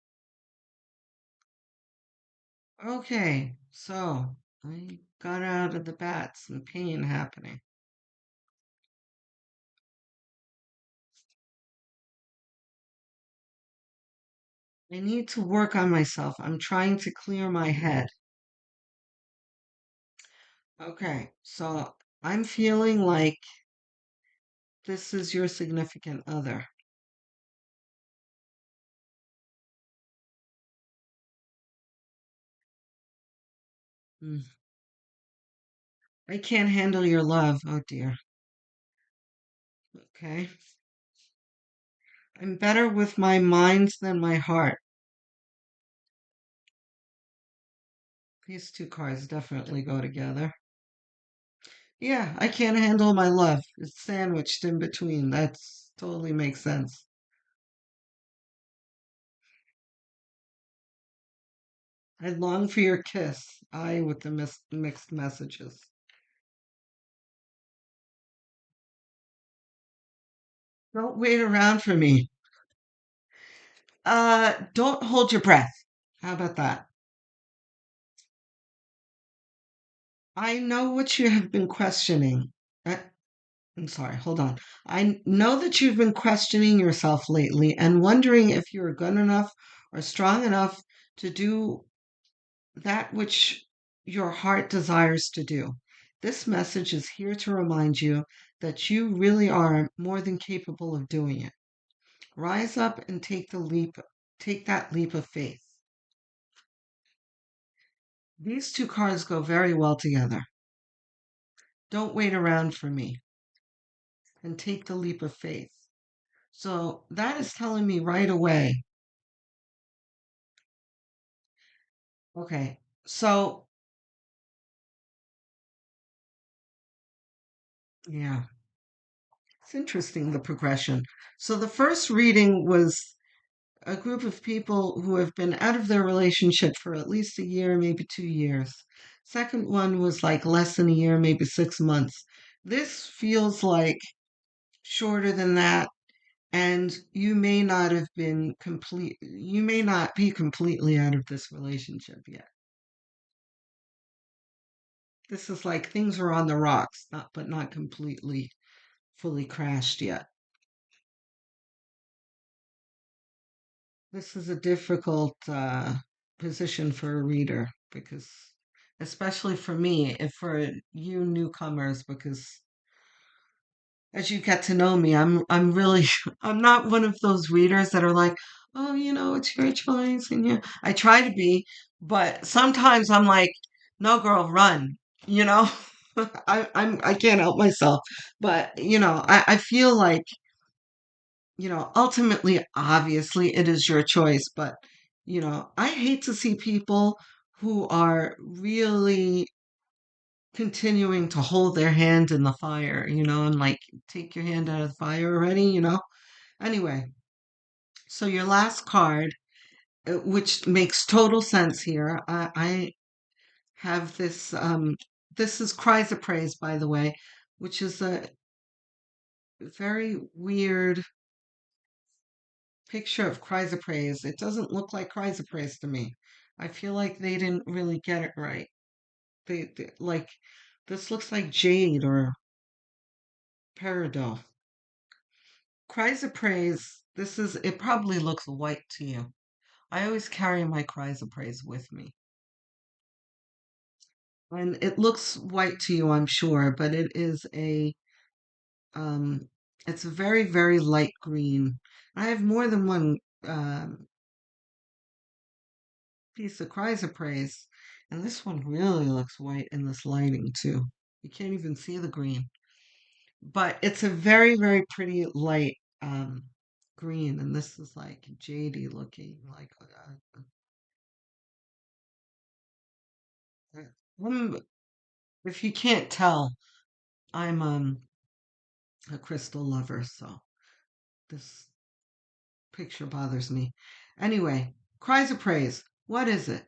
Okay, so I got out of the bat some pain happening. I need to work on myself. I'm trying to clear my head. Okay, so I'm feeling like this is your significant other. Hmm. I can't handle your love. Oh dear. Okay. I'm better with my mind than my heart. These two cards definitely go together. Yeah, I can't handle my love. It's sandwiched in between. That's totally makes sense. I long for your kiss. I with the mixed messages. Don't wait around for me. Don't hold your breath. How about that? I know what you have been questioning. I'm sorry, hold on. I know that you've been questioning yourself lately and wondering if you're good enough or strong enough to do that which your heart desires to do. This message is here to remind you that you really are more than capable of doing it. Rise up and take the leap Take that leap of faith. These two cards go very well together. Don't wait around for me and take the leap of faith. So that is telling me right away. Okay, so yeah, it's interesting the progression. So the first reading was a group of people who have been out of their relationship for at least a year, maybe 2 years. Second one was like less than a year, maybe 6 months. This feels like shorter than that, and you may not be completely out of this relationship yet. This is like things are on the rocks, but not completely fully crashed yet. This is a difficult position for a reader because, especially for me, if for you newcomers, because as you get to know me, I'm really I'm not one of those readers that are like, oh, it's your choice, and I try to be, but sometimes I'm like, no, girl, run, you know. I can't help myself, but I feel like ultimately, obviously, it is your choice, but I hate to see people who are really continuing to hold their hand in the fire, and like take your hand out of the fire already. Anyway, so your last card, which makes total sense here. I have this. This is Cries of Praise, by the way, which is a very weird picture of Cries of Praise. It doesn't look like Cries of Praise to me. I feel like they didn't really get it right. They like this looks like jade or peridot. Cries of Praise. It probably looks white to you. I always carry my Cries of Praise with me. And it looks white to you, I'm sure, but um it's a very, very light green. I have more than one um piece of Cries of Praise, and this one really looks white in this lighting too. You can't even see the green. But it's a very, very pretty light green, and this is like jadey looking, like I'm, if you can't tell, I'm a crystal lover, so this picture bothers me. Anyway, Cries of Praise. What is it?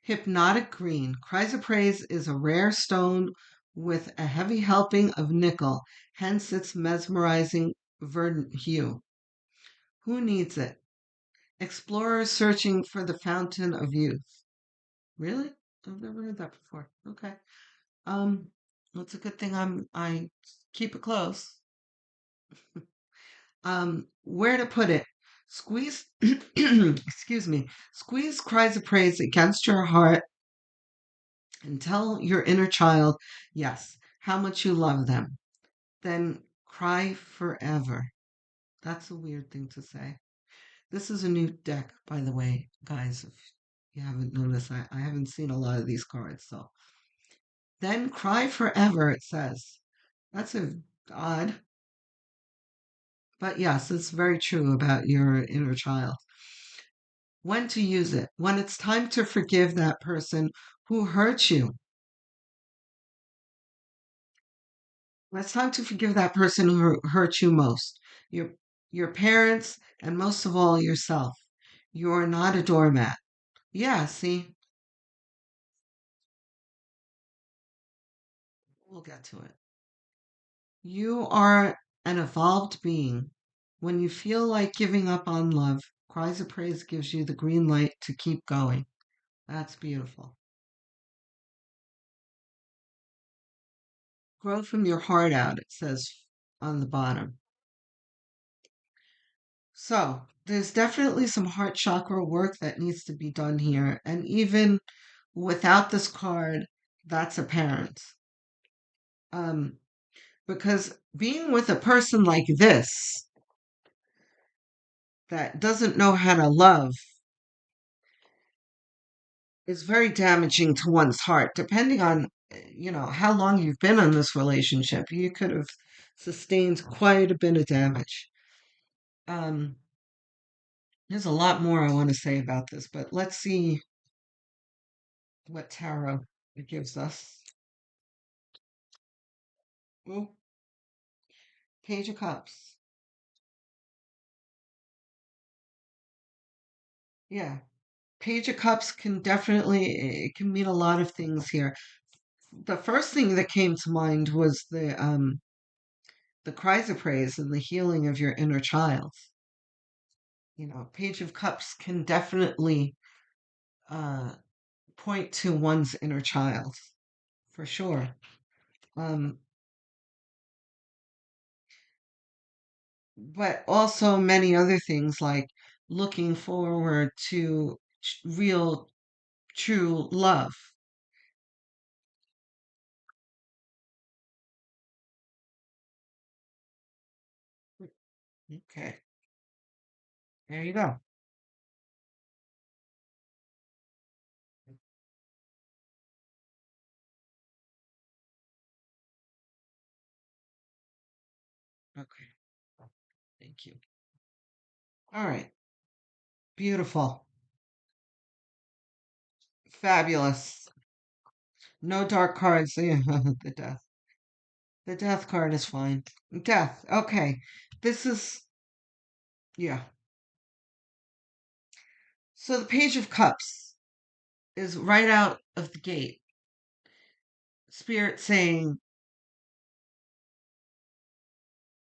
Hypnotic green. Chrysoprase is a rare stone with a heavy helping of nickel, hence its mesmerizing verdant hue. Who needs it? Explorers searching for the fountain of youth. Really? I've never heard that before. Okay. Um, that's a good thing I keep it close. Where to put it? Squeeze, excuse me, squeeze cries of praise against your heart and tell your inner child, yes, how much you love them. Then cry forever. That's a weird thing to say. This is a new deck, by the way, guys. If you haven't noticed, I haven't seen a lot of these cards. So then cry forever, it says. That's odd. But yes, it's very true about your inner child. When to use it? When it's time to forgive that person who hurt you. When it's time to forgive that person who hurt you most. Your your parents and most of all yourself. You're not a doormat. Yeah, see, we'll get to it. You are an evolved being. When you feel like giving up on love, Cries of Praise gives you the green light to keep going. That's beautiful. Grow from your heart out, it says on the bottom. So, there's definitely some heart chakra work that needs to be done here. And even without this card, that's apparent. Um, because being with a person like this, that doesn't know how to love is very damaging to one's heart. Depending on, how long you've been in this relationship, you could have sustained quite a bit of damage. Um, there's a lot more I want to say about this, but let's see what tarot it gives us. Oh, Page of Cups. Yeah. Page of Cups can definitely, it can mean a lot of things here. The first thing that came to mind was the cries of praise and the healing of your inner child. Page of Cups can definitely uh, point to one's inner child, for sure. Um, but also many other things like looking forward to real, true love. Okay, there you go. Okay, thank you. All right, beautiful, fabulous. No dark cards. Yeah, the death. The death card is fine. Death. Okay, this is, yeah. So the Page of Cups is right out of the gate. Spirit saying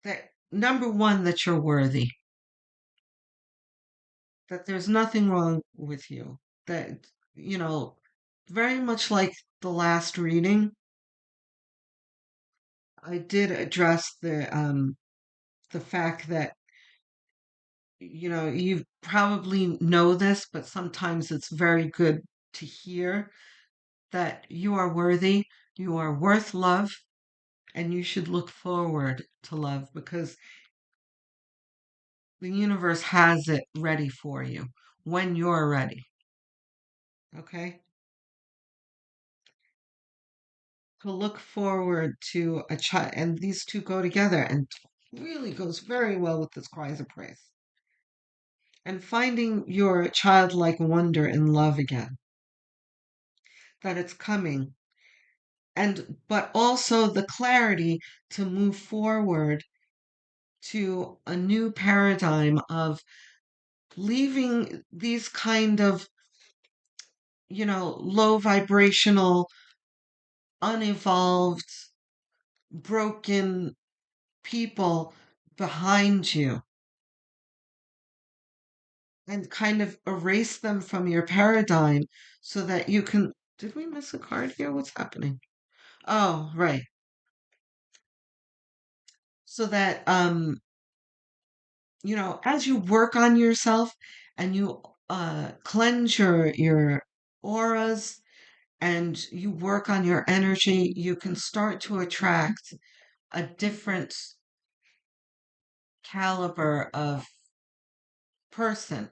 that number one, that you're worthy, that there's nothing wrong with you, that, you know, very much like the last reading, I did address the fact that, you probably know this, but sometimes it's very good to hear that you are worthy, you are worth love, and you should look forward to love because the universe has it ready for you when you're ready. Okay? To look forward to a child, and these two go together and really goes very well with this cries of praise. And finding your childlike wonder and love again, that it's coming. And but also the clarity to move forward to a new paradigm of leaving these kind of, low vibrational, unevolved, broken people behind you and kind of erase them from your paradigm so that you can. Did we miss a card here? What's happening? Oh, right. So that, as you work on yourself and you cleanse your auras and you work on your energy, you can start to attract a different caliber of person.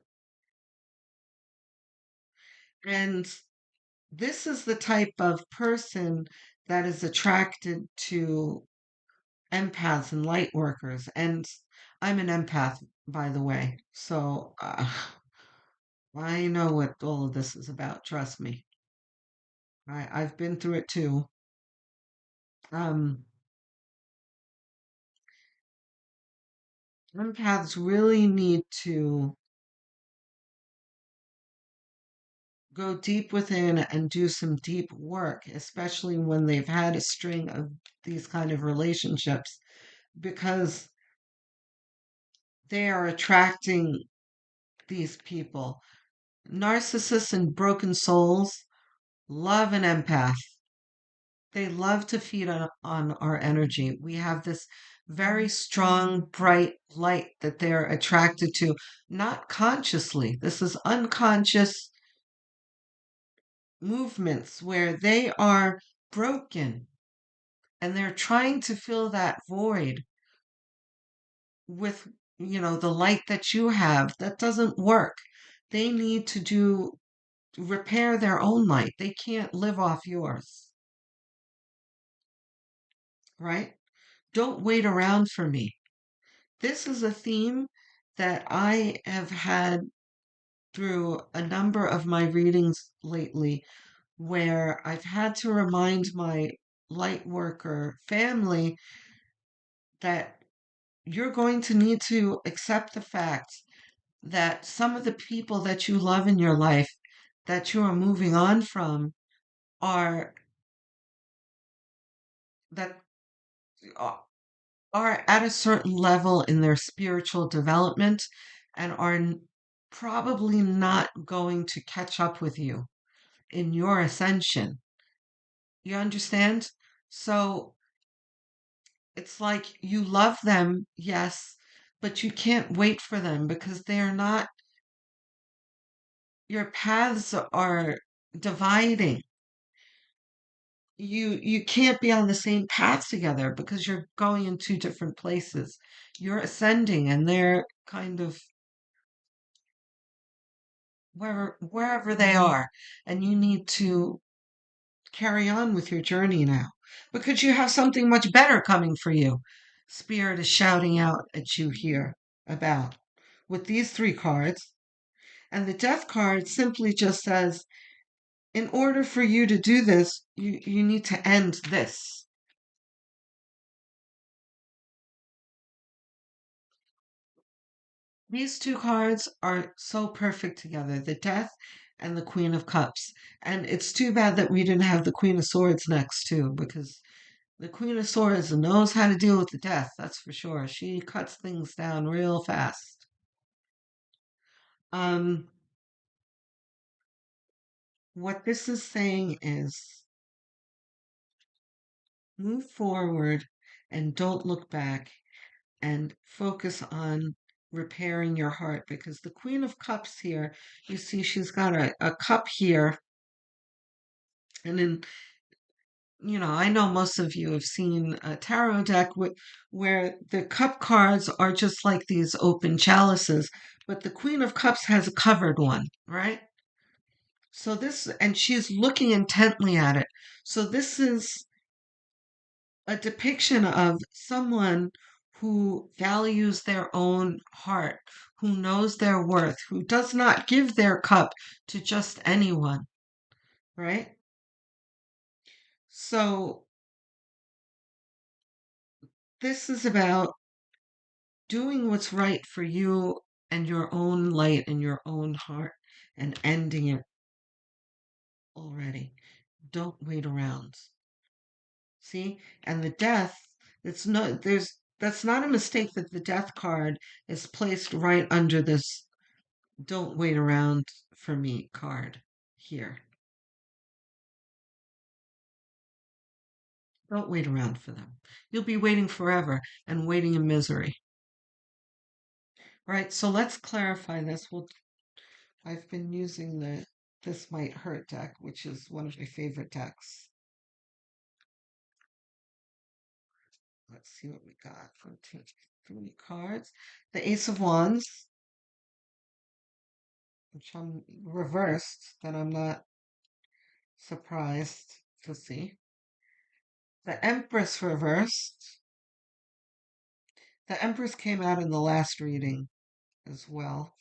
And this is the type of person that is attracted to empaths and light workers. And I'm an empath, by the way. So I know what all of this is about. Trust me. I've been through it too. Um, Empaths really need to go deep within and do some deep work, especially when they've had a string of these kind of relationships, because they are attracting these people. Narcissists and broken souls love an empath. They love to feed on our energy. We have this very strong, bright light that they're attracted to, not consciously. This is unconscious movements where they are broken and they're trying to fill that void with the light that you have. That doesn't work. They need to repair their own light. They can't live off yours, right? Don't wait around for me. This is a theme that I have had through a number of my readings lately, where I've had to remind my light worker family that you're going to need to accept the fact that some of the people that you love in your life that you are moving on from are that are are at a certain level in their spiritual development and are probably not going to catch up with you in your ascension. You understand? So it's like you love them, yes, but you can't wait for them because they're not, your paths are dividing. You can't be on the same path together because you're going in two different places. You're ascending and they're kind of wherever they are, and you need to carry on with your journey now because you have something much better coming for you. Spirit is shouting out at you here about with these three cards, and the death card simply just says, in order for you to do this, you need to end this. These two cards are so perfect together, the Death and the Queen of Cups. And it's too bad that we didn't have the Queen of Swords next too, because the Queen of Swords knows how to deal with the Death, that's for sure. She cuts things down real fast. Um, what this is saying is move forward and don't look back and focus on repairing your heart, because the Queen of Cups here, you see she's got a cup here, and in I know most of you have seen a tarot deck where the cup cards are just like these open chalices, but the Queen of Cups has a covered one, right? So and she's looking intently at it. So this is a depiction of someone who values their own heart, who knows their worth, who does not give their cup to just anyone, right? So this is about doing what's right for you and your own light and your own heart and ending it already. Don't wait around. See? And the death, that's not a mistake that the death card is placed right under this don't wait around for me card here. Don't wait around for them. You'll be waiting forever and waiting in misery. Right, so let's clarify this. I've been using the This Might Hurt deck, which is one of my favorite decks. Let's see what we got. 3 cards. The Ace of Wands, which I'm reversed, that I'm not surprised to see. The Empress reversed. The Empress came out in the last reading as well.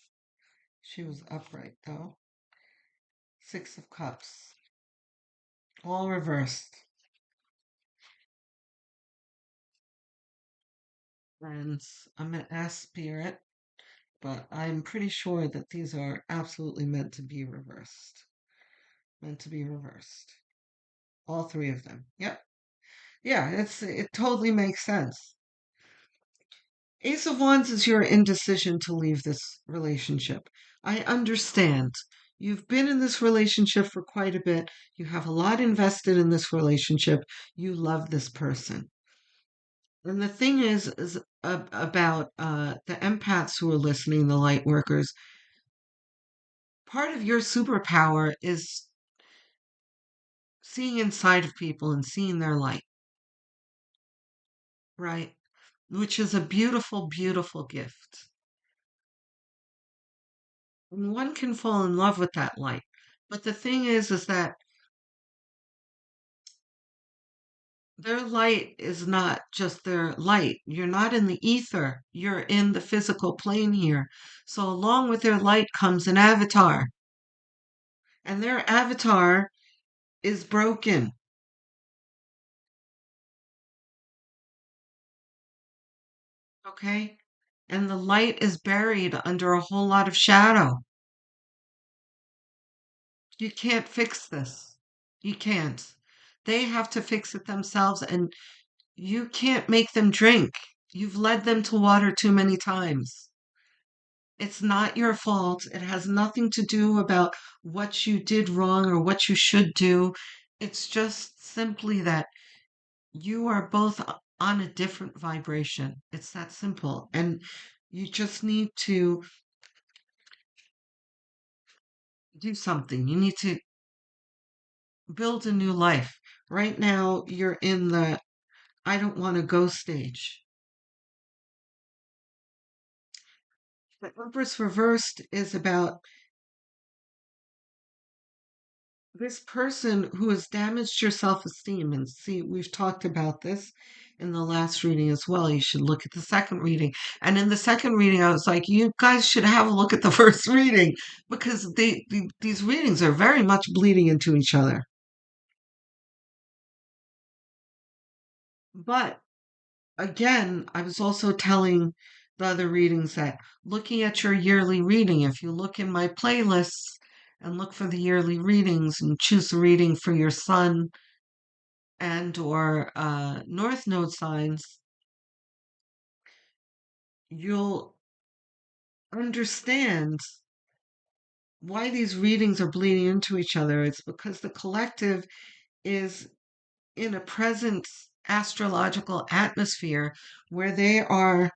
She was upright though. 6 of Cups. All reversed. And I'm going to ask Spirit, but I'm pretty sure that these are absolutely meant to be reversed. Meant to be reversed. All 3 of them. Yep. Yeah, it totally makes sense. Ace of Wands is your indecision to leave this relationship. I understand. You've been in this relationship for quite a bit. You have a lot invested in this relationship. You love this person. And the thing is about the empaths who are listening, the light workers, part of your superpower is seeing inside of people and seeing their light, right? Which is a beautiful, beautiful gift. And one can fall in love with that light. But the thing is that their light is not just their light. You're not in the ether. You're in the physical plane here. So along with their light comes an avatar. And their avatar is broken. Okay? And the light is buried under a whole lot of shadow. You can't fix this. You can't. They have to fix it themselves, and you can't make them drink. You've led them to water too many times. It's not your fault. It has nothing to do about what you did wrong or what you should do. It's just simply that you are both on a different vibration. It's that simple. And you just need to do something. You need to build a new life. Right now, you're in the I don't want to go stage. The Empress Reversed is about this person who has damaged your self esteem. And see, we've talked about this in the last reading as well. You should look at the second reading. And in the second reading, I was like, you guys should have a look at the first reading because these readings are very much bleeding into each other. But again, I was also telling the other readings that looking at your yearly reading, if you look in my playlists and look for the yearly readings and choose a reading for your sun and or north node signs, you'll understand why these readings are bleeding into each other. It's because the collective is in a present astrological atmosphere where they are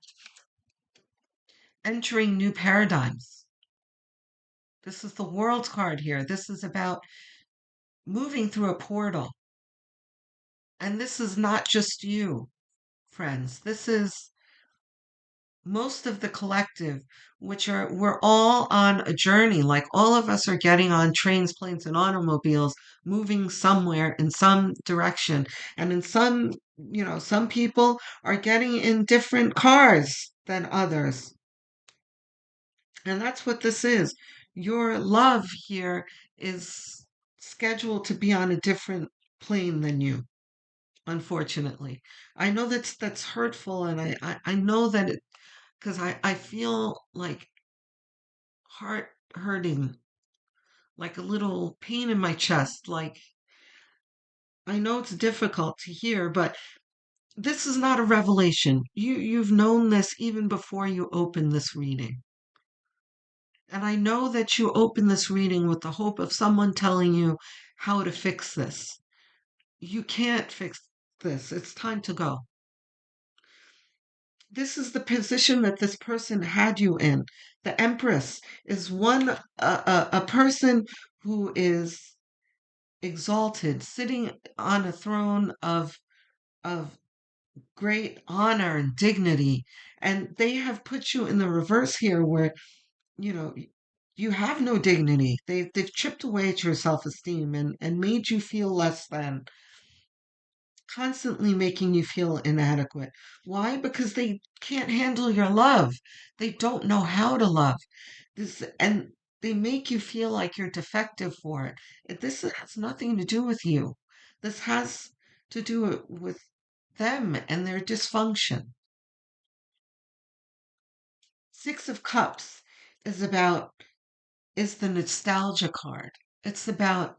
entering new paradigms. This is the world card here. This is about moving through a portal. And this is not just you, friends. This is most of the collective, which are, we're all on a journey. Like all of us are getting on trains, planes, and automobiles, moving somewhere in some direction. And in some, some people are getting in different cars than others. And that's what this is. Your love here is scheduled to be on a different plane than you, unfortunately. I know that's hurtful, and I know that it because I feel like heart hurting, like a little pain in my chest. Like I know it's difficult to hear, but this is not a revelation. You've known this even before you open this reading. And I know that you open this reading with the hope of someone telling you how to fix this. You can't fix this. It's time to go. This is the position that this person had you in. The Empress is a person who is exalted, sitting on a throne of great honor and dignity. And they have put you in the reverse here where, you know, you have no dignity. They've chipped away at your self-esteem and made you feel less than, constantly making you feel inadequate. Why? Because they can't handle your love. They don't know how to love. And they make you feel like you're defective for it. This has nothing to do with you. This has to do with them and their dysfunction. Six of Cups is the nostalgia card. It's about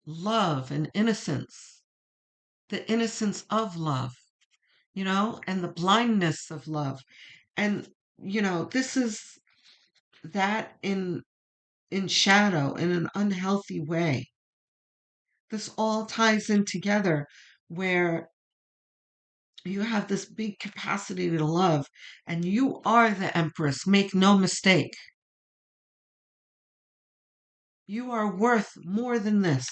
love and innocence, the innocence of love, and the blindness of love. And, this is that in shadow in an unhealthy way. This all ties in together where you have this big capacity to love and you are the Empress. Make no mistake. You are worth more than this.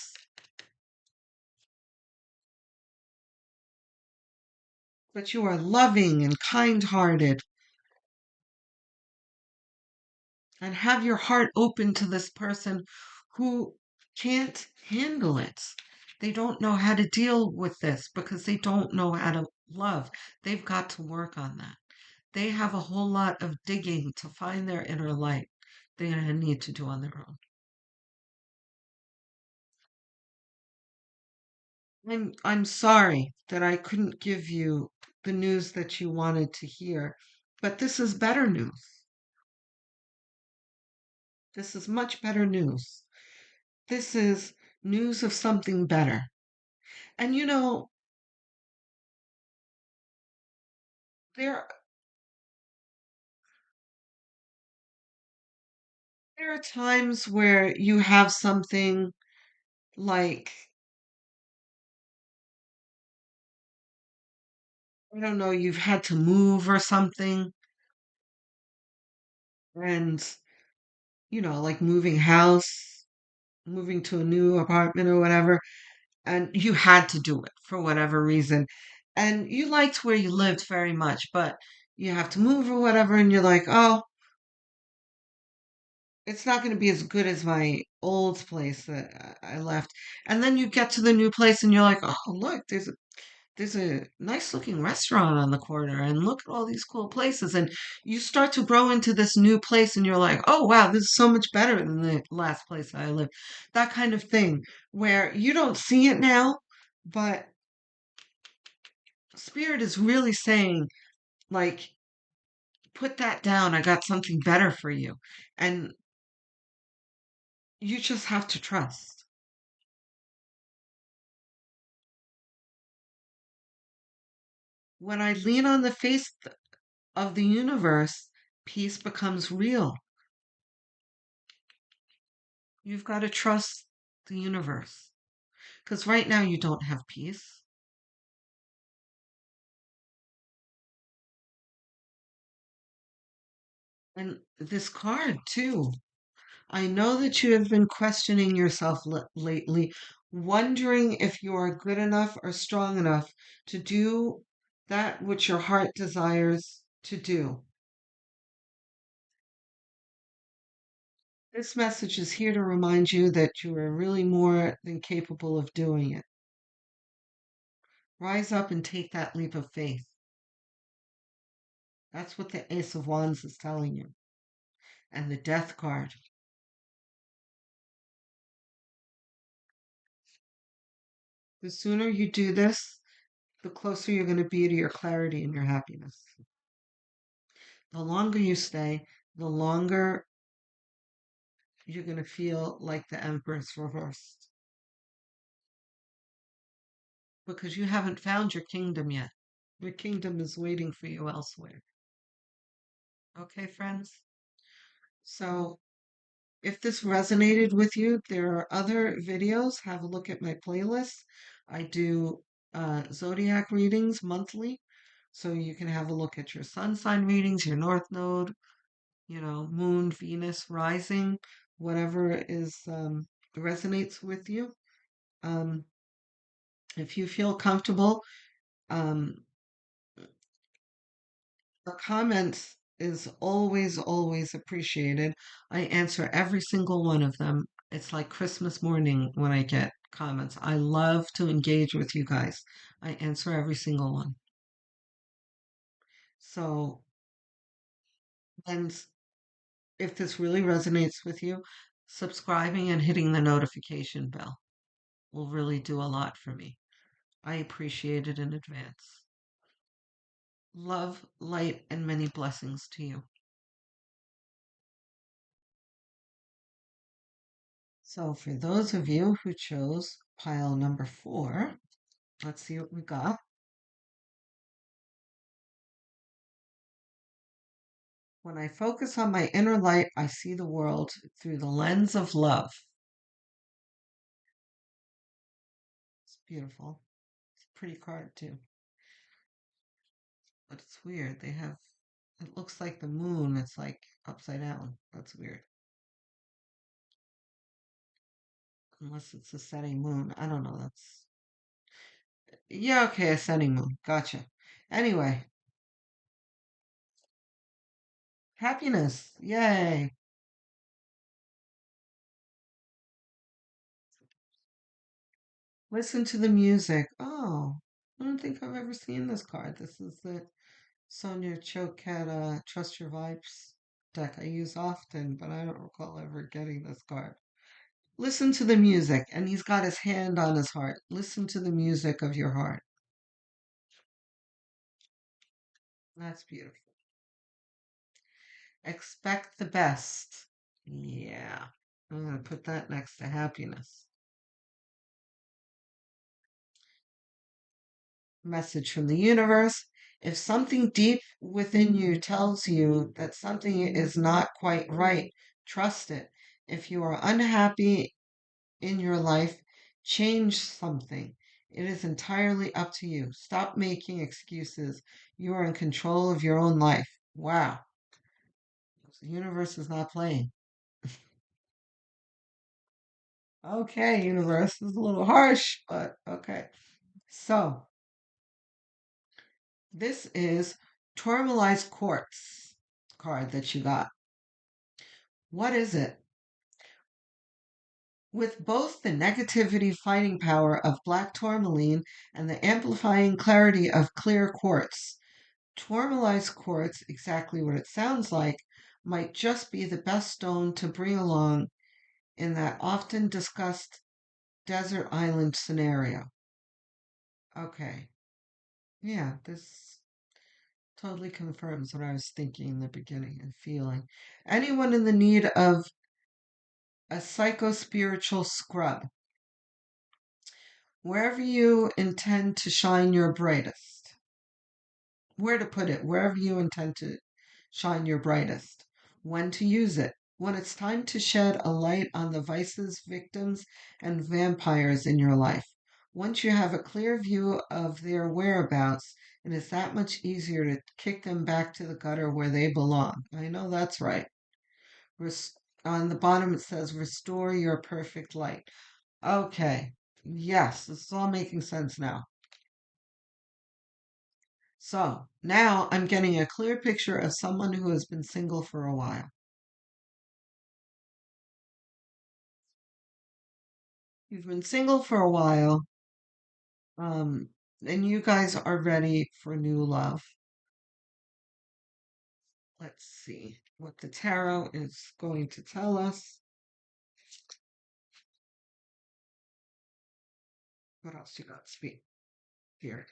But you are loving and kind hearted. and have your heart open to this person who can't handle it. They don't know how to deal with this because they don't know how to love. They've got to work on that. They have a whole lot of digging to find their inner light they're going to need to do on their own. I'm sorry that I couldn't give you the news that you wanted to hear, but this is better news. This is much better news. This is news of something better. And there there are times where you have something like, I don't know, you've had to move or something, and like moving house, moving to a new apartment or whatever, and you had to do it for whatever reason. And you liked where you lived very much, but you have to move or whatever, and you're like, oh, it's not going to be as good as my old place that I left. And then you get to the new place and you're like, oh, look, there's a nice looking restaurant on the corner and look at all these cool places. And you start to grow into this new place and you're like, oh, wow, this is so much better than the last place I lived. That kind of thing where you don't see it now, but Spirit is really saying, like, put that down. I got something better for you. And you just have to trust. When I lean on the face of the universe, peace becomes real. You've got to trust the universe. Because right now you don't have peace. And this card, too. I know that you have been questioning yourself lately, wondering if you are good enough or strong enough to do that which your heart desires to do. This message is here to remind you that you are really more than capable of doing it. Rise up and take that leap of faith. That's what the Ace of Wands is telling you. And the Death card. The sooner you do this, the closer you're going to be to your clarity and your happiness. The longer you stay, the longer you're going to feel like the Empress reversed. Because you haven't found your kingdom yet. Your kingdom is waiting for you elsewhere. Okay, friends? So if this resonated with you, there are other videos. Have a look at my playlist. I do zodiac readings monthly. So you can have a look at your sun sign readings, your north node, moon, Venus, rising, whatever is resonates with you. Um, if you feel comfortable, um, the comments is always, always appreciated. I answer every single one of them. It's like Christmas morning when I get comments. I love to engage with you guys. I answer every single one. So, and if this really resonates with you, subscribing and hitting the notification bell will really do a lot for me. I appreciate it in advance. Love, light, and many blessings to you. So, for those of you who chose pile number 4, let's see what we got. When I focus on my inner light, I see the world through the lens of love. It's beautiful. It's a pretty card, too. But it's weird. It looks like the moon. It's like upside down. That's weird. Unless it's a setting moon. I don't know. Yeah, okay, a setting moon. Gotcha. Anyway, happiness. Yay. Listen to the music. Oh, I don't think I've ever seen this card. This is the Sonia Choquette Trust Your Vibes deck I use often, but I don't recall ever getting this card. Listen to the music, and he's got his hand on his heart. Listen to the music of your heart. That's beautiful. Expect the best. Yeah. I'm going to put that next to happiness. Message from the universe. If something deep within you tells you that something is not quite right, trust it. If you are unhappy in your life, change something. It is entirely up to you. Stop making excuses. You are in control of your own life. Wow. The universe is not playing. Okay, universe is a little harsh, but okay. So, this is tourmaline quartz card that you got. What is it? With both the negativity fighting power of black tourmaline and the amplifying clarity of clear quartz, tourmaline quartz, exactly what it sounds like, might just be the best stone to bring along in that often discussed desert island scenario. Okay. Yeah, this totally confirms what I was thinking in the beginning and feeling. Anyone in the need of a psycho-spiritual scrub, wherever you intend to shine your brightest. Where to put it, wherever you intend to shine your brightest. When to use it. When it's time to shed a light on the vices, victims, and vampires in your life. Once you have a clear view of their whereabouts, it is that much easier to kick them back to the gutter where they belong. I know that's right. On the bottom it says, restore your perfect light. Okay. Yes, this is all making sense now. So now I'm getting a clear picture of someone who has been single for a while. You've been single for a while, um, and you guys are ready for new love. Let's see what the tarot is going to tell us. What else you got? Speak here.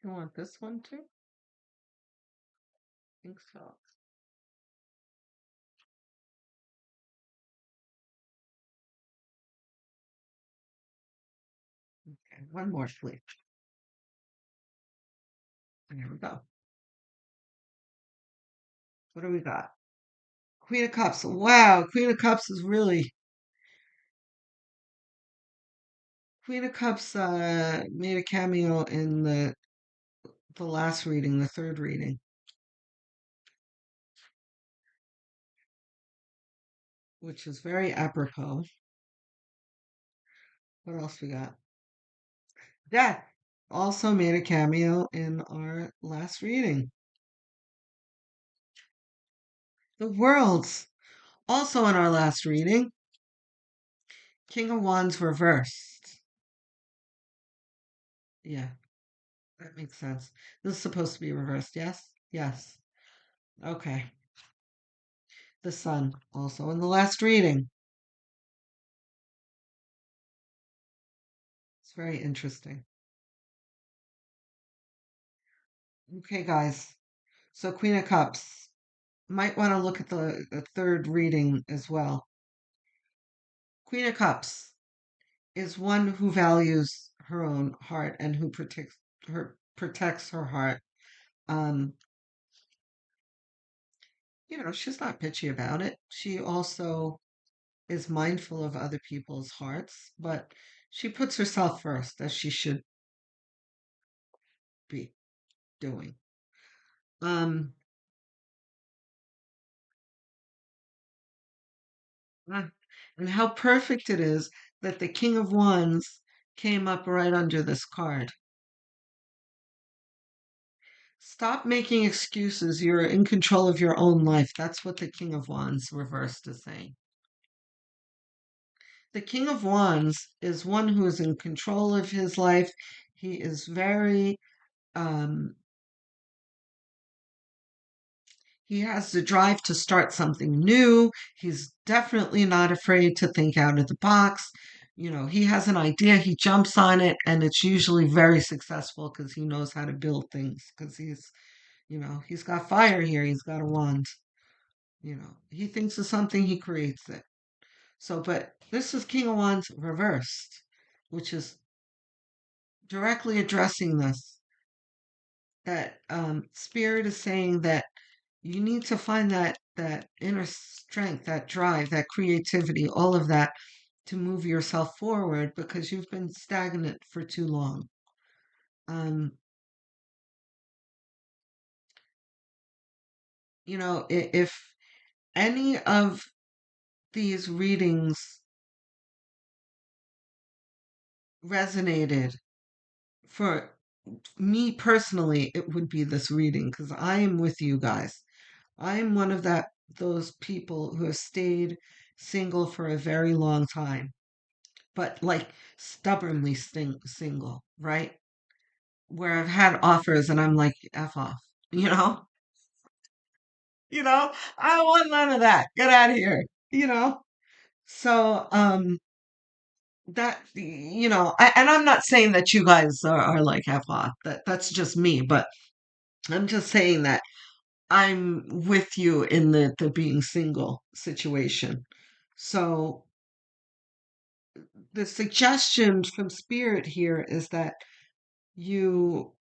You want this one too? I think so. Okay, one more, please. There we go. What do we got? Queen of Cups. Wow, Queen of Cups is really Queen of Cups made a cameo in the last reading, the third reading, which is very apropos. What else we got? Death also made a cameo in our last reading. The Worlds also in our last reading. King of Wands reversed. Yeah, that makes sense. This is supposed to be reversed, yes? Yes. Okay. The Sun also in the last reading. It's very interesting. Okay, guys. So Queen of Cups. Might want to look at the third reading as well. Queen of Cups is one who values her own heart and who protects her heart. Um, she's not bitchy about it. She also is mindful of other people's hearts, but she puts herself first, as she should be doing. Um, uh, And how perfect it is that the King of Wands came up right under this card. Stop making excuses. You're in control of your own life. That's what the King of Wands reversed is saying. The King of Wands is one who is in control of his life. He is very, um, he has the drive to start something new. He's definitely not afraid to think out of the box. You know, he has an idea, he jumps on it, and it's usually very successful because he knows how to build things. Because he's got fire here, he's got a wand. He thinks of something, he creates it. So, but this is King of Wands reversed, which is directly addressing this. That spirit is saying that you need to find that inner strength, that drive, that creativity, all of that to move yourself forward because you've been stagnant for too long. Um, if any of these readings resonated for me personally, it would be this reading because I am with you guys. I am one of those people who have stayed single for a very long time, but like stubbornly single, right? Where I've had offers and I'm like, F off, you know? I don't want none of that. Get out of here, you know? So, and I'm not saying that you guys are like F off. That's just me, but I'm just saying that I'm with you in the being single situation. So the suggestion from spirit here is that you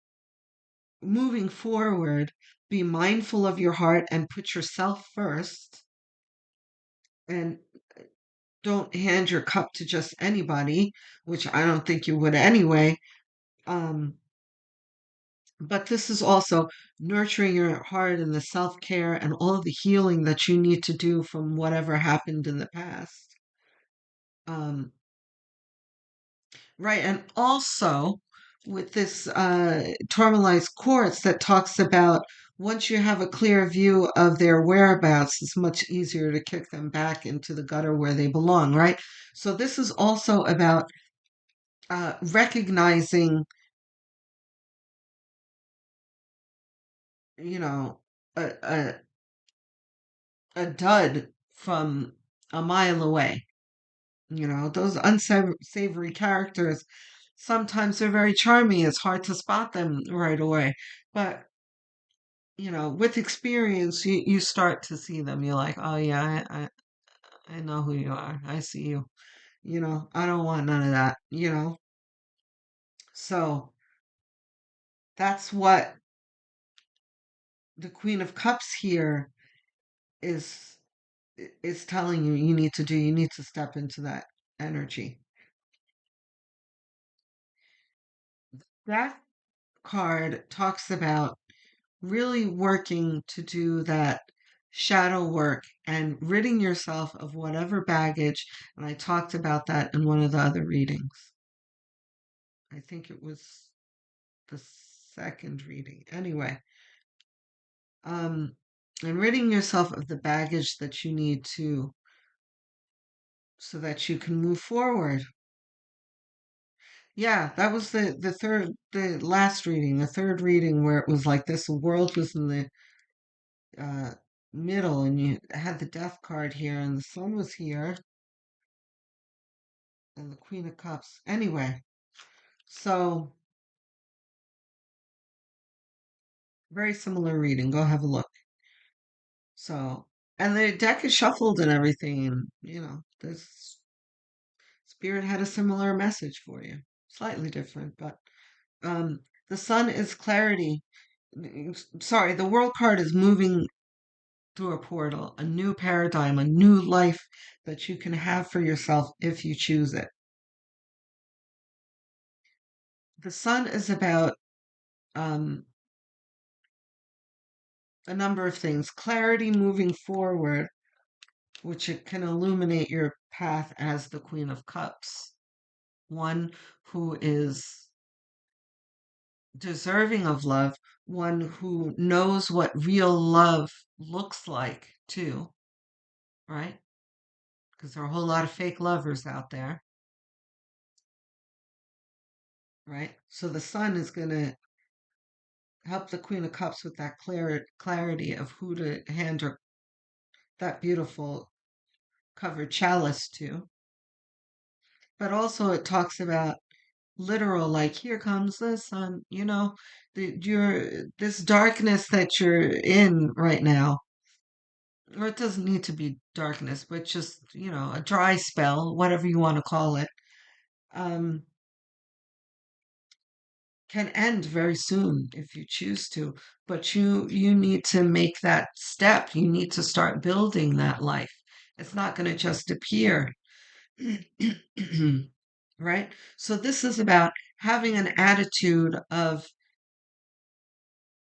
moving forward, be mindful of your heart and put yourself first and don't hand your cup to just anybody, which I don't think you would anyway. Um, but this is also nurturing your heart and the self care and all of the healing that you need to do from whatever happened in the past. Um, right. And also with this tourmaline quartz that talks about once you have a clear view of their whereabouts, it's much easier to kick them back into the gutter where they belong, right? So this is also about recognizing, you know, a, a dud from a mile away. Those unsavory characters, sometimes they're very charming. It's hard to spot them right away. But, with experience, you start to see them. You're like, oh, yeah, I know who you are. I see you. I don't want none of that, So that's what the Queen of Cups here is is telling you need to do. You need to step into that energy. That card talks about really working to do that shadow work and ridding yourself of whatever baggage. And I talked about that in one of the other readings. I think it was the second reading. Anyway, um, and ridding yourself of the baggage that you need to so that you can move forward. Yeah, that was the last reading, the third reading where it was like this world was in the uh, middle and you had the death card here and the sun was here and the Queen of Cups. Anyway, so very similar reading. Go have a look. So, and the deck is shuffled and everything, and this spirit had a similar message for you. Slightly different, but um, the sun is clarity. Sorry, the world card is moving through a portal, a new paradigm, a new life that you can have for yourself if you choose it. The sun is about um, a number of things clarity moving forward, which it can illuminate your path as the Queen of Cups, one who is deserving of love, one who knows what real love looks like, too, right? Because there are a whole lot of fake lovers out there, right? So the sun is going to help the Queen of Cups with that clarity of who to hand her that beautiful covered chalice to. But also, it talks about literal, like, here comes the sun, this darkness that you're in right now, or it doesn't need to be darkness, but just, a dry spell, whatever you want to call it, um, can end very soon if you choose to. But you need to make that step. You need to start building that life. It's not going to just appear. Right? So this is about having an attitude of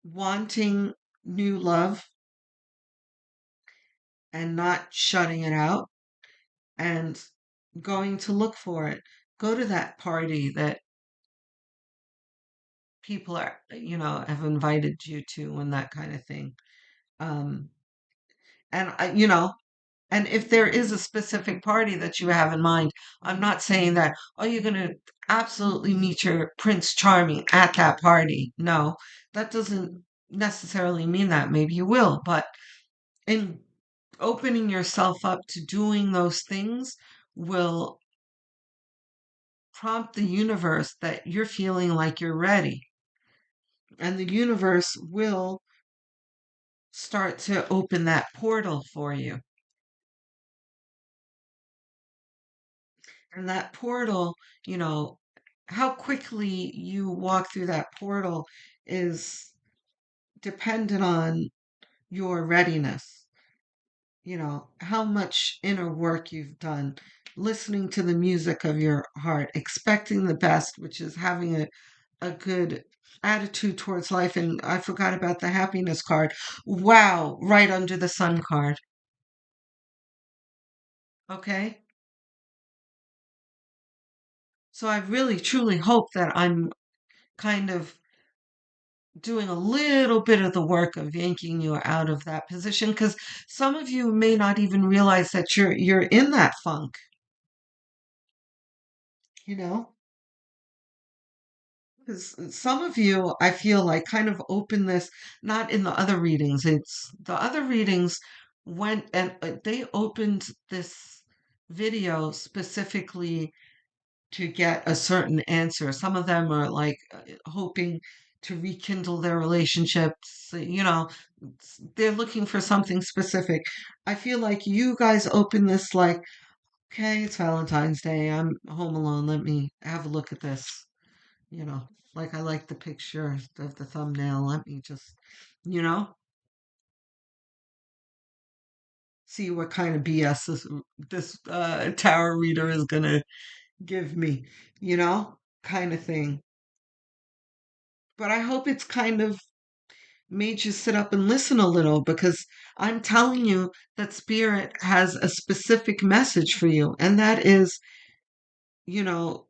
wanting new love and not shutting it out and going to look for it. Go to that party that people have invited you to and that kind of thing. Um, and and if there is a specific party that you have in mind, I'm not saying that, oh, you're going to absolutely meet your Prince Charming at that party. No, that doesn't necessarily mean that. Maybe you will, but in opening yourself up to doing those things will prompt the universe that you're feeling like you're ready. And the universe will start to open that portal for you. And that portal, you know, how quickly you walk through that portal is dependent on your readiness. How much inner work you've done, listening to the music of your heart, expecting the best, which is having a good attitude towards life. And I forgot about the happiness card. Wow, right under the sun card. Okay. So I really truly hope that I'm kind of doing a little bit of the work of yanking you out of that position, because some of you may not even realize that you're in that funk, you know? Because some of you, I feel like, kind of open this, not in the other readings. It's the other readings went and they opened this video specifically to get a certain answer. Some of them are like hoping to rekindle their relationships, they're looking for something specific. I feel like you guys open this like, okay, it's Valentine's Day. I'm home alone. Let me have a look at this you know, like I like the picture of the thumbnail. Let me just, you know, see what kind of BS this tarot reader is gonna give me, kind of thing. But I hope it's kind of made you sit up and listen a little because I'm telling you that spirit has a specific message for you, and that is, you know,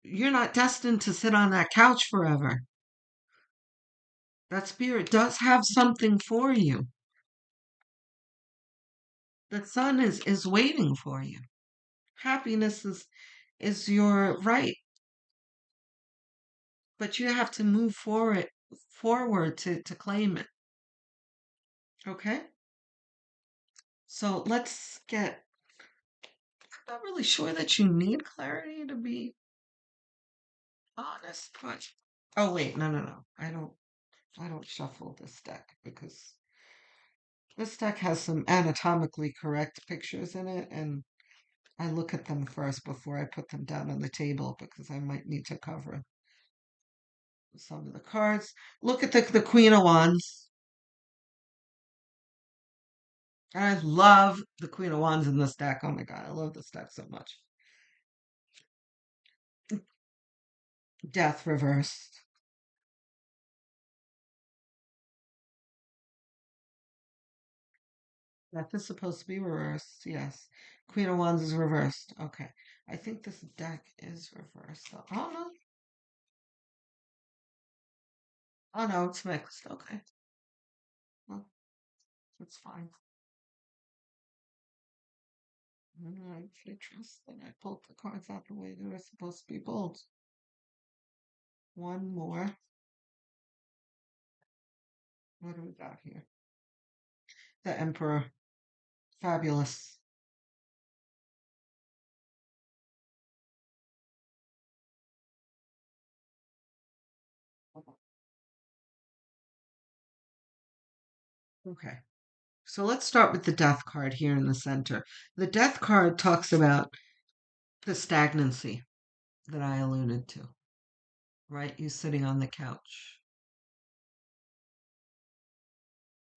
you're not destined to sit on that couch forever. That spirit does have something for you. The sun is waiting for you. Happiness is your right, but you have to move forward to claim it. Okay? So let's get I'm not really sure that you need clarity to be honest, but oh wait, no. I don't shuffle this deck because this deck has some anatomically correct pictures in it and I look at them first before I put them down on the table because I might need to cover some of the cards. Look at the Queen of Wands. I love the Queen of Wands in this deck. Oh my god, I love this deck so much. Death reversed. Death is supposed to be reversed, yes. Queen of Wands is reversed. Okay. I think this deck is reversed. Oh no. Oh no, it's mixed. Okay. Well, that's fine. I trust that I pulled the cards out the way they were supposed to be pulled. One more. What do we got here? The Emperor. Fabulous. Okay. So let's start with the Death card here in the center. The Death card talks about the stagnancy that I alluded to, right? You sitting on the couch.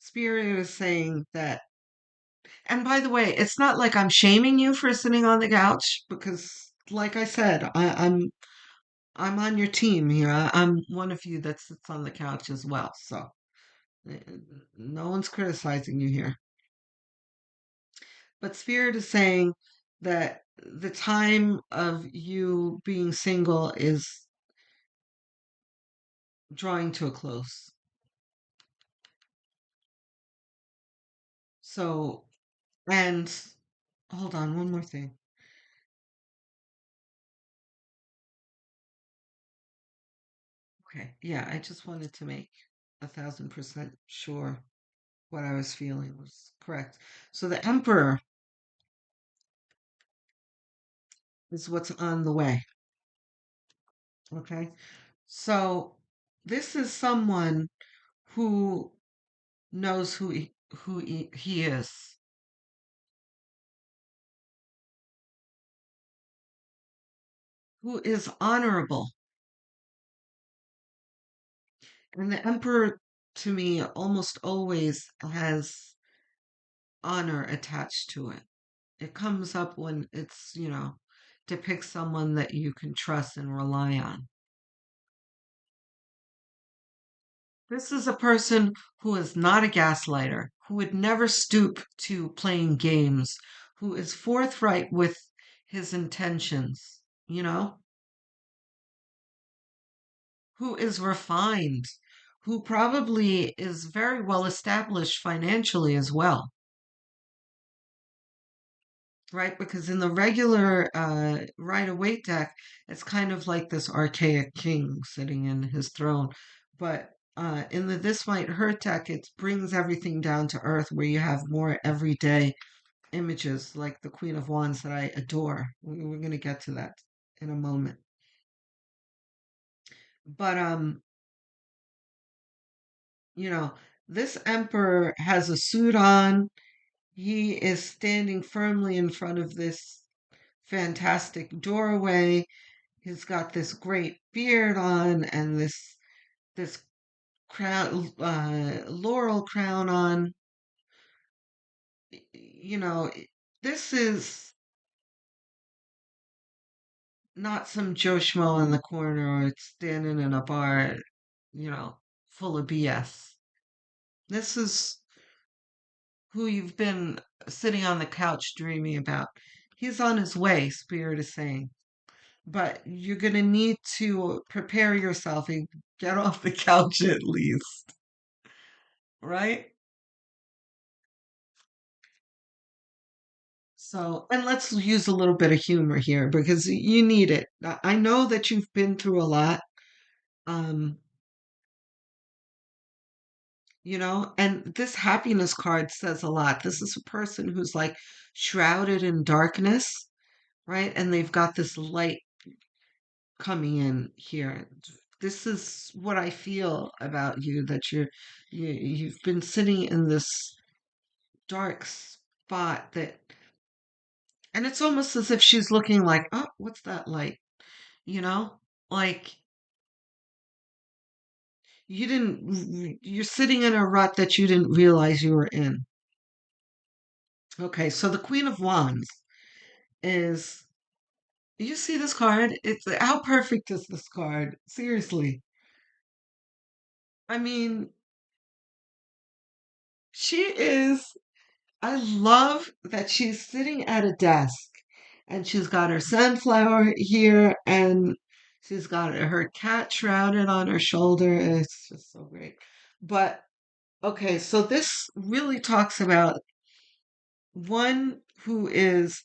Spirit is saying that, and by the way, it's not like I'm shaming you for sitting on the couch because, like I said, I'm on your team here. I'm one of you that sits on the couch as well. So eh, no one's criticizing you here. But Spirit is saying that the time of you being single is drawing to a close. So, and hold on, one more thing. Okay, yeah, I just wanted to make 1,000% sure what I was feeling was correct. So the Emperor is what's on the way. Okay, so this is someone who knows who he is, who is honorable. And the Emperor, to me, almost always has honor attached to it. It comes up when it's depicts someone that you can trust and rely on. This is a person who is not a gaslighter, who would never stoop to playing games, who is forthright with his intentions, who is refined, who probably is very well established financially as well. Right, because in the regular Rider Waite deck, it's kind of like this archaic king sitting in his throne. But in the This Might Hurt deck, it brings everything down to earth where you have more everyday images like the Queen of Wands that I adore. We're going to get to that in a moment. But you know, this emperor has a suit on. He is standing firmly in front of this fantastic doorway. He's got this great beard on and this crown, laurel crown on. You know, this is not some Joe Schmo in the corner or standing in a bar, full of BS. This is who you've been sitting on the couch dreaming about. He's on his way, Spirit is saying. But you're going to need to prepare yourself and get off the couch at least, right? So, and let's use a little bit of humor here because you need it. I know that you've been through a lot, um, and this happiness card says a lot. This is a person who's like shrouded in darkness, right? And they've got this light coming in here. This is what I feel about you, that you've been sitting in this dark spot and it's almost as if she's looking like, oh, what's that light? You know, like you're sitting in a rut that you didn't realize you were in. Okay, so the Queen of Wands is, you see this card? It's how perfect is this card? Seriously. I mean, she is. I love that she's sitting at a desk and she's got her sunflower here and she's got her cat shrouded on her shoulder. It's just so great. But okay, so this really talks about one who is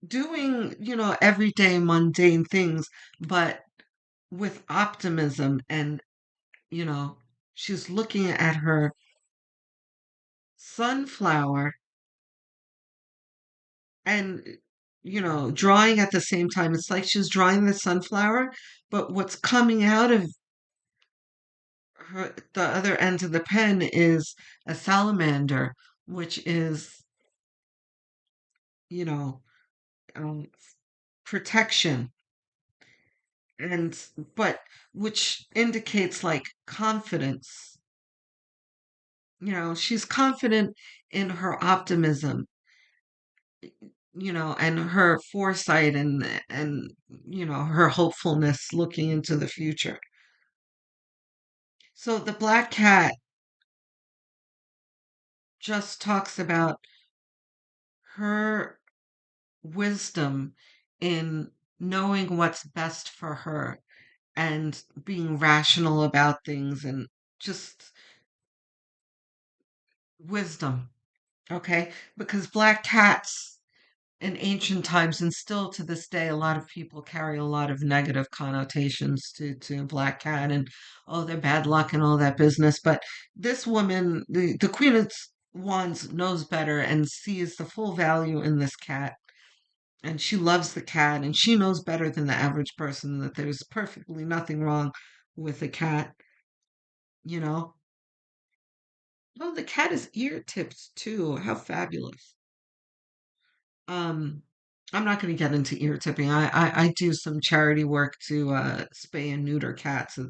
doing, everyday mundane things, but with optimism and, you know, she's looking at her sunflower and drawing at the same time. It's like she's drawing the sunflower, but what's coming out of the other end of the pen is a salamander, which is, you know, um, protection, and but which indicates like confidence. She's confident in her optimism, and her foresight and her hopefulness looking into the future. So the black cat just talks about her wisdom in knowing what's best for her and being rational about things and just wisdom, okay? Because black cats in ancient times and still to this day, a lot of people carry a lot of negative connotations to black cat and oh, they're bad luck and all that business. But this woman, the Queen of Wands, knows better and sees the full value in this cat. And she loves the cat, and she knows better than the average person that there's perfectly nothing wrong with the cat, you know. Oh, the cat has ear tips too. How fabulous. Um, I'm not going to get into ear tipping. I do some charity work to spay and neuter cats. So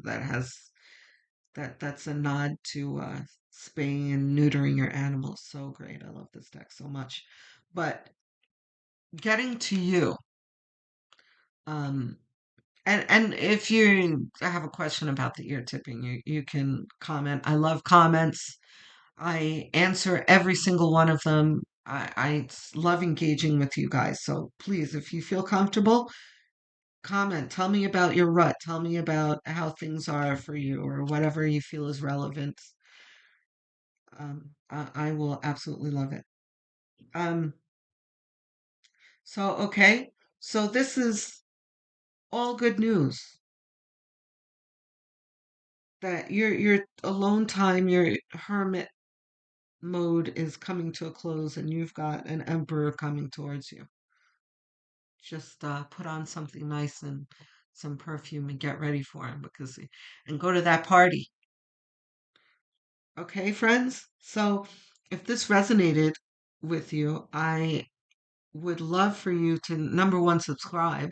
that's a nod to spaying and neutering your animals. So great. I love this deck so much. But getting to you, um, and if you have a question about the ear tipping, you can comment. I love comments. I answer every single one of them. I love engaging with you guys. So please, if you feel comfortable, comment. Tell me about your rut. Tell me about how things are for you or whatever you feel is relevant. I will absolutely love it. Um, okay. So this is all good news that your alone time, your hermit mode is coming to a close and you've got an emperor coming towards you. Just put on something nice and some perfume and get ready for him and go to that party. Okay, friends? So if this resonated with you, I would love for you to number one, subscribe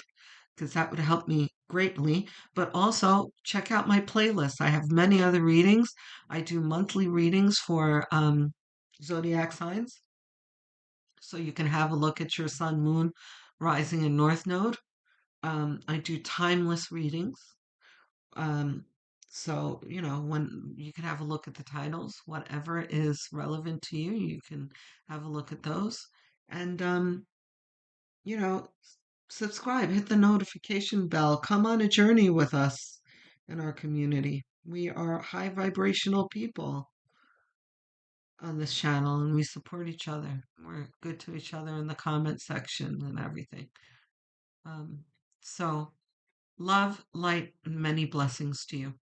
because that would help me greatly. But also check out my playlist. I have many other readings. I do monthly readings for zodiac signs. So you can have a look at your sun, moon, rising, and north node. I do timeless readings. Um, so, when you can have a look at the titles, whatever is relevant to you, you can have a look at those. And, you know, subscribe, hit the notification bell, come on a journey with us in our community. We are high vibrational people on this channel and we support each other. We're good to each other in the comment section and everything. Um, so, love, light, and many blessings to you.